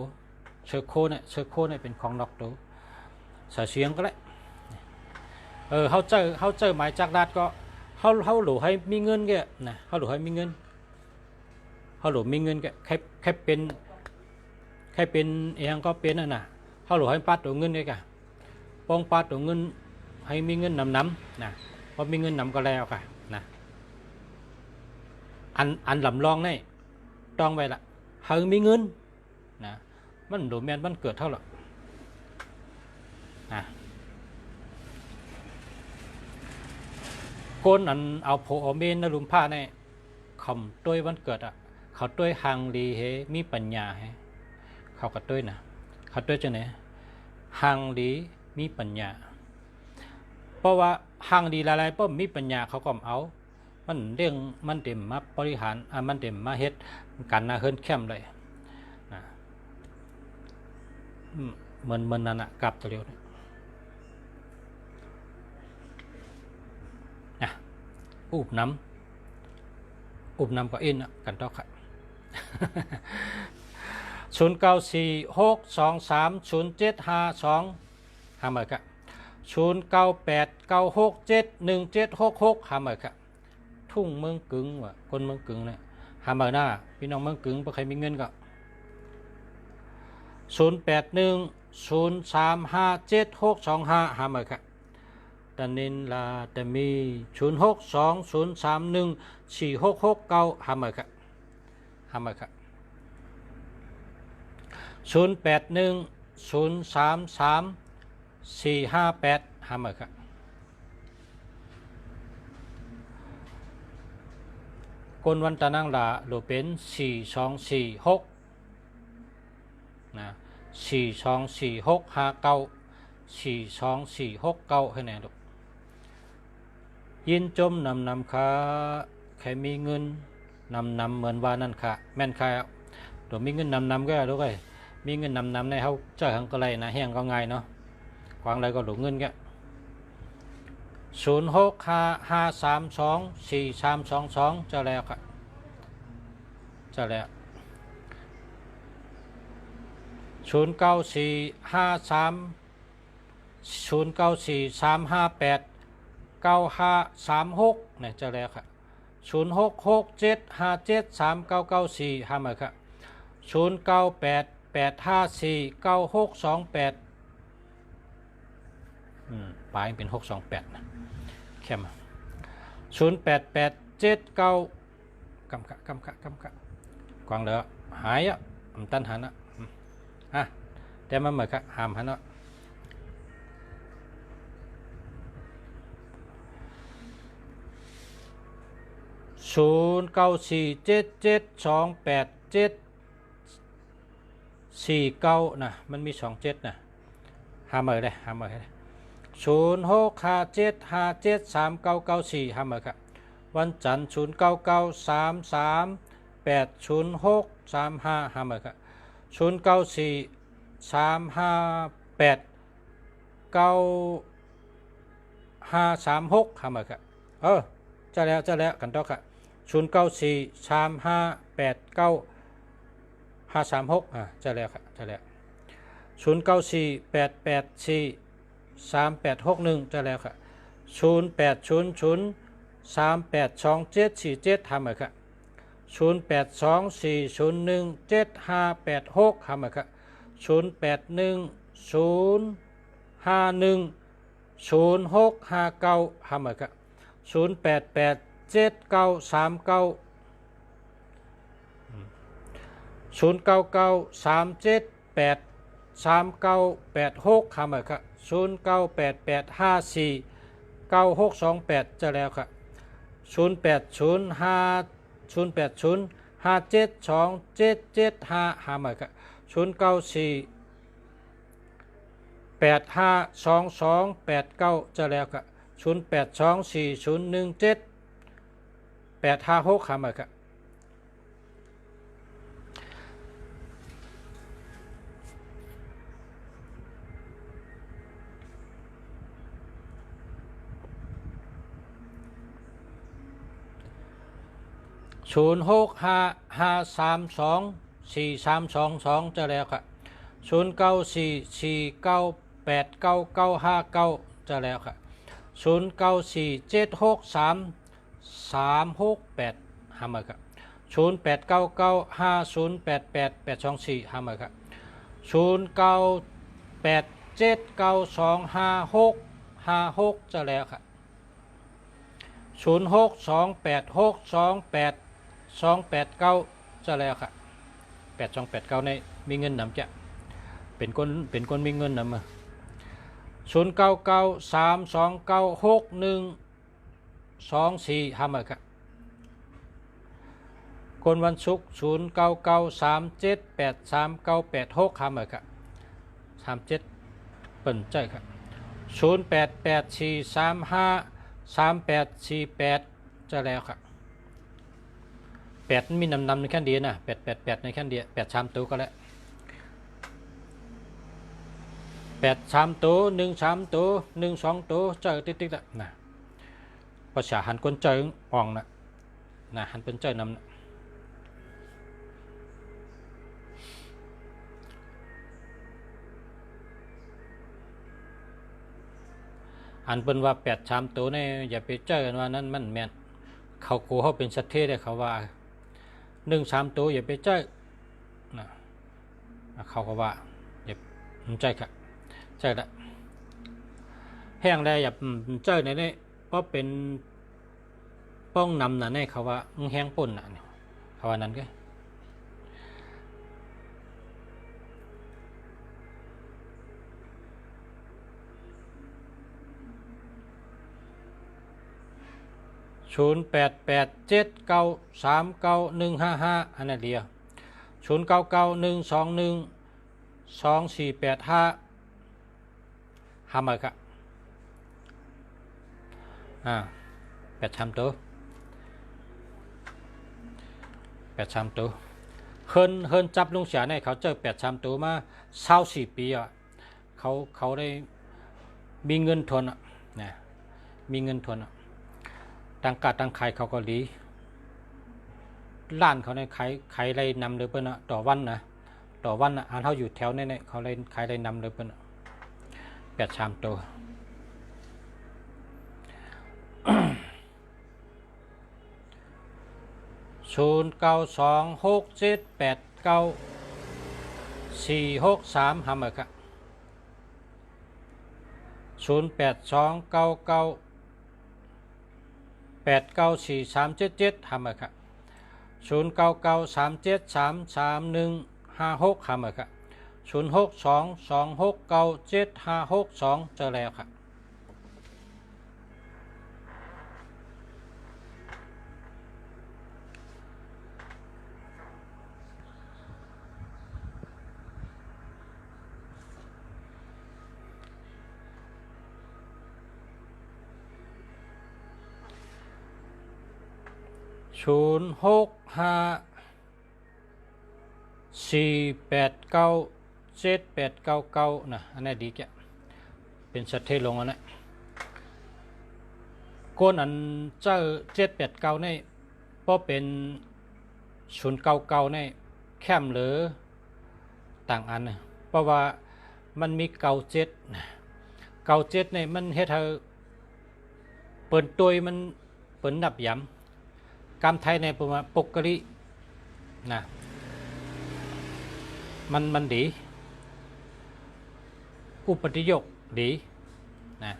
เสื้อโค้เนี่ยเป็นของนอกตัวใส่เสียงก็เลยเขาเจอหมายจากรัฐก็เขาหลูให้มีเงินแกนะเขาหลูให้มีเงินเขาหลูมีเงินแกแค่เป็นเองก็เป็นน่ะเขาหลูให้ปัดตัวเงินแกป้องปัดตัวเงินให้มีเงินนำนะพอมีเงินนำก็แล้วค่ะนะอันลำลองนี่ต้องไว้ละเฮามีเงินนะมันโดแมนมันเกิดเท่าไหร่นะคนอันเอาโพเอาเมนนลุมผ้าเนี่ยคำด้วยวันเกิดเขาด้วยหังดีเฮมีปัญญาเฮเขาก็ด้วยนะเขาด้วยจะไหนหังดีมีปัญญาเพราะว่าหังดีหลายๆเพราะมีปัญญาเขาก็เอามันเรื่องมันเต็มมาบริหารมันเต็มมาเฮ็ดกันเฮิรนเข้มเลยเหมือนนั่นกลับตัวเดียวอุบน้ำก็อินกันต่อค่ะ0946230752หาหมายค่ะ0989671766หาหมายค่ะทุ่งเมืองกึ่งว่ะคนเมืองกึ่งเนี่ยหาหมายหน้าพี่น้องเมืองกึ่งบ่ใครมีเงินก็0810357625หาหมายค่ะตะนินลาตะมี0620314669หาหมายค่ะหาหมายค่ะ0810333458หาหมายค่ะคนวันตะนังลาโลเป็น4246นะ424659424669ให้แน่ลูกยินจมนำค่ะใครมีเงินนำเหมือนว่านั่นค่ะแม่นค่ะตัวมีเงินนำก็ลูกเอ้ยมีเงินนำในเขาเจ้าหังก็ไรนะแห้งก็ง่ายเนาะควางอะไรก็หลงเงินแก0655324322เจ้าแล้วค่ะเจ้าแล้ว0943589536เนี่ยเจ้าแล้วค่ะ0667573994หาหมายค่ะ0988549628ปลายเป็น628นะแค่มา088799กำกะกวางแล้วหายตันหันแต่มาเหมือนกับหามหัน0947728749นะมันมี27นะหาเหมือนเลย 0657573994หามาครับวันจันทร์0993380635หามาครับ0943589536หามาครับจะแล้วกันต่อครับ0943589536จะแล้วครับจะแล้ว0948843861จะแล้วครับ0800382747ทำมาครับ0824017586ทำมาครับ0810510659ทำมาครับ08879390993782ทำมาครับ0988549628จะแล้วครับ0805572775หามาครับ0948522289จะแล้วครับ0824017856หามาครับ0655324322จะแล้วครับ0944989959จะแล้วครับ09476336หามาครับ0899508824หามาครับ0987925656จะแล้วครับ0628628289จะแล้วครับ8289ในมีเงินนำจะเป็นคนมีเงินนำมา0993296124หามาครับคนวันศุกร์0993783986หามาครับ37เปิ่นใจครับ0884353848จะแล้วครับ8มีนำในแค่เดียวนะ888ในแค่เดียว83ตัวก็แล้ว83ตัว13ตัว12ตัวเจอติ๊กๆละนะภาษาหันคนเจออ่องนะหันเป็นเจอนำนะอันเป็นว่า83ตัวนี่อย่าไปเจอกันว่านั้นมันแม่นเขาโกเขาเป็นสัตว์เทศได้เขาว่า13ตัวอย่าไปเจอนะเขาก็ว่าอย่าใจครับใจละแห้งได้อย่าเจอในนี้เพราะเป็นป้องนำนะนี่เขาว่าแห้งป่นนะเขาว่านั้นก็0887939155อันนั้นเดียว0991212485หามาครับ83ตัวเฮินจับลุงเสียเนี่ยเขาเจอ83ตัวมา24ปีอ่ะเขาได้มีเงินทนอ่ะนะมีเงินทนอ่ะตั้งกาตั้งขายเขาก็ดีร้านเขาในขายไรนำเลยเปิ้ลนะต่อวันนะอันเขาอยู่แถวนี้เขาเลยขายไรนำเลยเปิ้ล83ตัว0926789463หามาครับ0829989437ทำมาครับ0993733156ทำมาครับ0622697562เจอแล้วครับ นะอันนี้ดีแกเป็นสเตลงอันนี้ก้นอันเจ้า789นี่พอเป็น099นี่แคมหรือต่างอันนะเพราะว่ามันมี97นี่มันเฮ็ดให้เปิ้นตุยมันเปิ้นนับย้ำกรรมไทยในประมาณปกตินะมันดีอุปนิยกดีนะ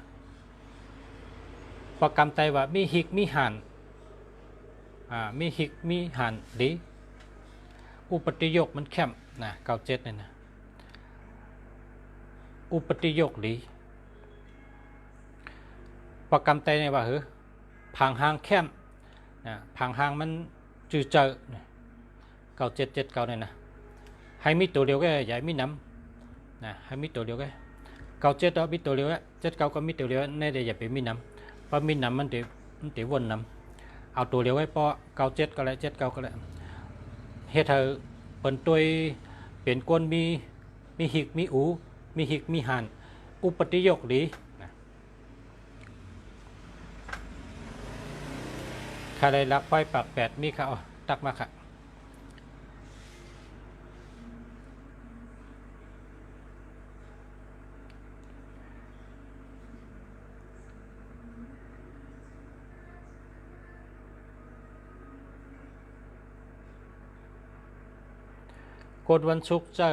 พอกรรมไตว่ามีหิกมีหันมีหิกมีหันดีอุปนิยกมันแคมนะ97นี่นะอุปนิยกดีพอกรรมไตในว่าผังหางแคมนะผังหางมันจืดเจอ9779นี่นะให้มีตัวเดียวก็ใหญ่มีน้ำนะให้มีตัวเดียวก็97มีตัวเดียว79ก็มีตัวเดียวในเดี๋ยวอย่าไปมีน้ำเพราะมีน้ำมันเดี๋ยววนน้ำเอาตัวเดียวไว้พอ97ก็แล้ว79ก็แล้วเฮ็ดให้เปิ้นตัวเป็นก้นมีหิกมีอูมีหิกมีหันอุปนิยกดีนะใครได้รักไฟปาก8มีค่ะตักมาค่ะกดวันศุกร์เจ้า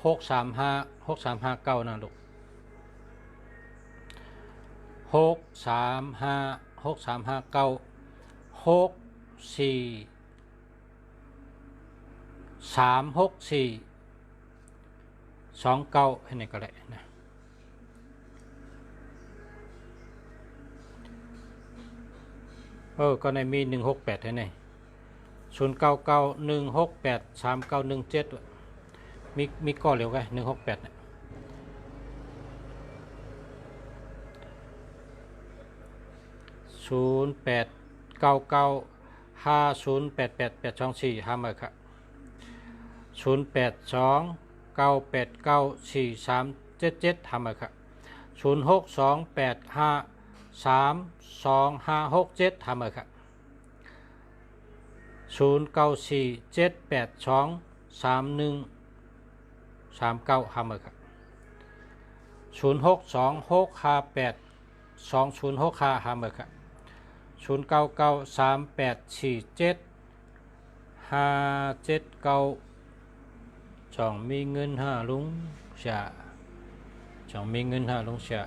635 6359นะลูก635 6359 6436429ให้ไหนก็ได้นะก็ในมี168ให้ไหน0991683917มีก้อเหลียวกัน168เนี่ย0899508884ห้ามาครับ0829894377ห้ามาครับ0628532567ห้ามาครับ0947823139ห้ามาครับ0626582065ห้ามาครับ0993847579จ่องมีเงิน5ลุงเสียจ่องมีเงิน5ลุงเสีย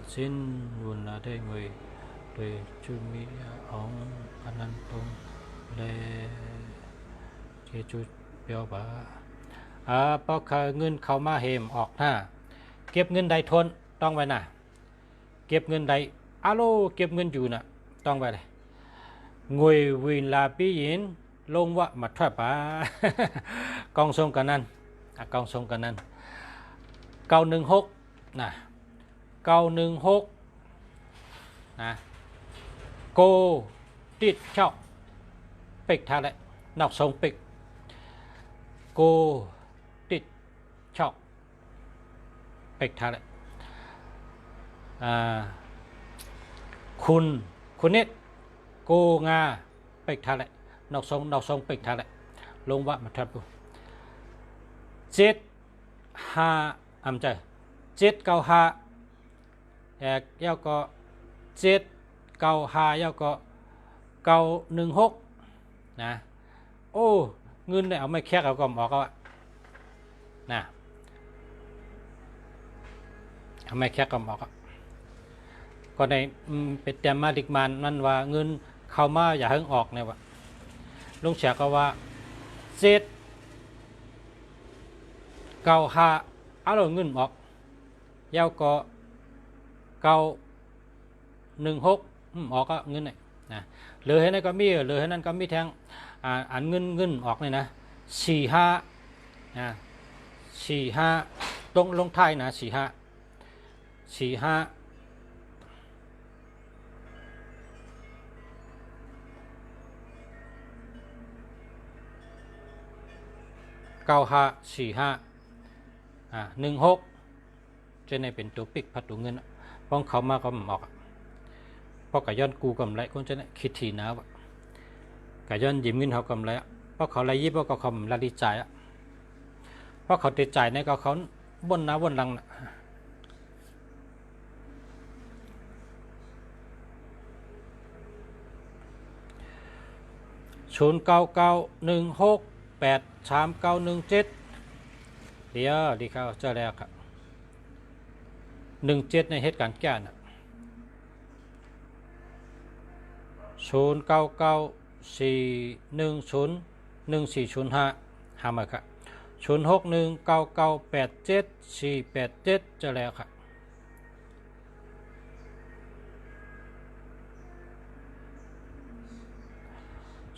xin nguồn là đây người để chú mỹ ông anh anh tung để chế chú béo bảพอเงินเข้ามาเหมออกหน้าเก็บเงินใดทนต้องไว้น่ะเก็บเงินใดเก็บเงินอยู่น่ะต้องไว้เลยงวยวินลาปียินลงวะมาทอดปากองทรงกันนั้นกองทรงกันนั้น916นะ916นะโกติดเช่าปิกท่าเลยนอกทรงปิกโกติดเช่าปิกท่าเลยคุณนิดโกงาปิกท่าเลยนอกทรงปิกท่าเลยลงวะมาทับกู75อำใจ795ยาวก็795ยาวก็916นะโอ้เงินเนี่ยเอาไม่แค่เอาก็ออกก็นะเอาไม่แค่ก็ออกก็ในเป็นแต่มาดิกมันนั่นว่าเงินเข้ามาอย่าเพิ่งออกเนี่ยวะลุงเสียก็ว่า795เอาเงินออกยาวก็916ออกก็เงินเนี่ยนะเหลือให้นั่นก็มีเหลือให้นั่นก็มีแทงอันเงินออกเลยนะ45นะ45ตรงลงท้ายนะ45 16จะในเป็นตัวปิกพัดตัวเงินป้องเขามาก็หมอกเพราะกะย้อนกูกำไรคนจะเนี่ยคิดทีนะวะกะย้อนยิ้มเงินเขากำไรเพราะเขาไรยิบเพราะเขาละดีใจเพราะเขาติดใจในก็เขาบนนะบนลังนะ0991683917เดี๋ยวดีเขาเจอแล้วครับ17ในเหตุการณ์แก่น่ะ0994101405หามาครับ0619987487จะแล้วครับ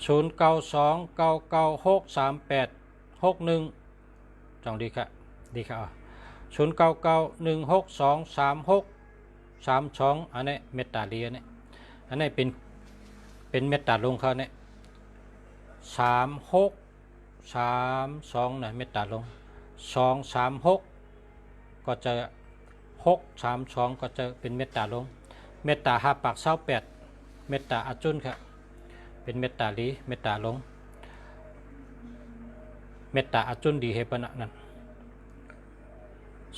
0929963861จังดีครับดีครับ0991623632อันนี้เมตตาเลียเนี่ยอันนี้เป็นเมตตาลงเขาเนี่ย3632นะเมตตาลง236ก็จะ632ก็จะเป็นเมตตาลงเมตตา5ปาก28เมตตาอจุนครับเป็นเมตตาลีเมตตาลงเมตตาอจุนดีเฮปนะนั่น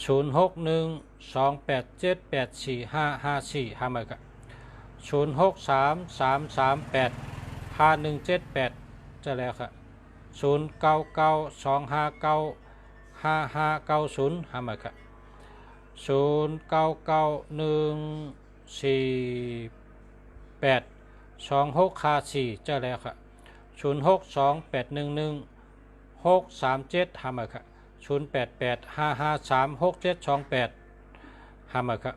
0612878455หามาครับ0633385178จะแล้วครับ0992595590หามาครับ0991482654จะแล้วครับ062811 637หามาครับ0885536728หามาครับ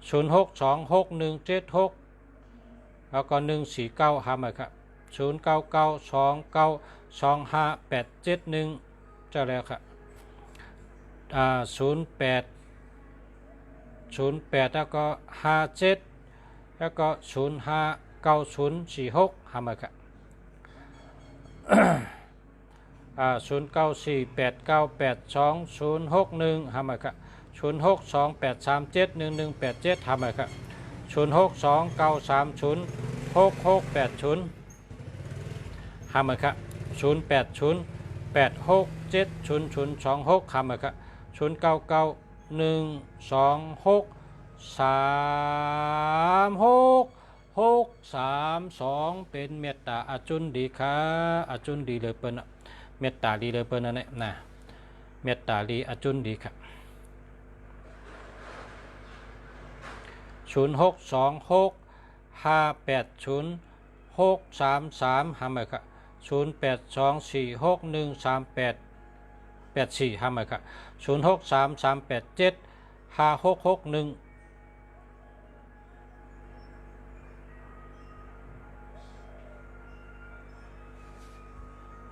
062617แล้วก็149หามาครับ0992925871จะแล้วครับ08แล้วก็57แล้วก็059046หามาครับ0948982061หามาครับ0628371187หามาครับ0629306680หามาครับ0808670026หามาครับ0991263632เป็นเมตตาอาจุนดีค่ะอาจุนดีเลยเปิ้นเมตตาดีเลยเปิ้นนั่นแหละนะเมตตาดีอาจุนดีครับ0626580633หามาครับ0824613884หามาครับ0633875661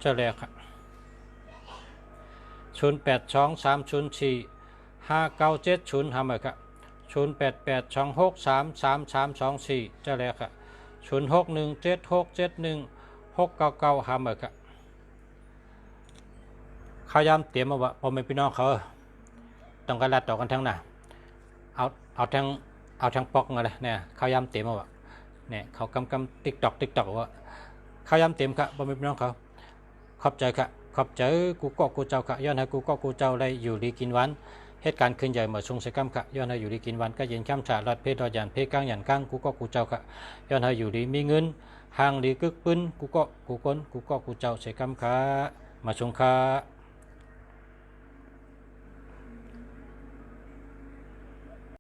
จะแล้วครับ0823045970หามาครับ0882633324จะแล้วครับ0617671699หามาครับข้าวยามเตรียมมาว่าพอไม่พี่น้องเขาต้องการลัดต่อกันทั้งน่ะเอาทั้งปอกอะไรเนี่ยข้าวยามเตรียมมาว่าเนี่ยเขากำติ๊กตอกว่าข้าวยามเตรียมครับพอไม่พี่น้องเขาขอบใจครับขอบใจกูก็กูเจ้าค่ะย้อนให้กูก็กูเจ้าได้อยู่ดีกินวันเหตุการณ์ขึ้นใหญ่เหมือนชงเสกัมค่ะย้อนให้อยู่ดีกินวันก็เย็นข้ามฉาลอดเพศรอดยันเพศก้างยันก้างกูก็กูเจ้าค่ะย้อนให้อยู่ดีมีเงินห่างดีกึกปืนกูก็กูก้นกูก็กูเจ้าเสกัมค่ะมาชงค่ะ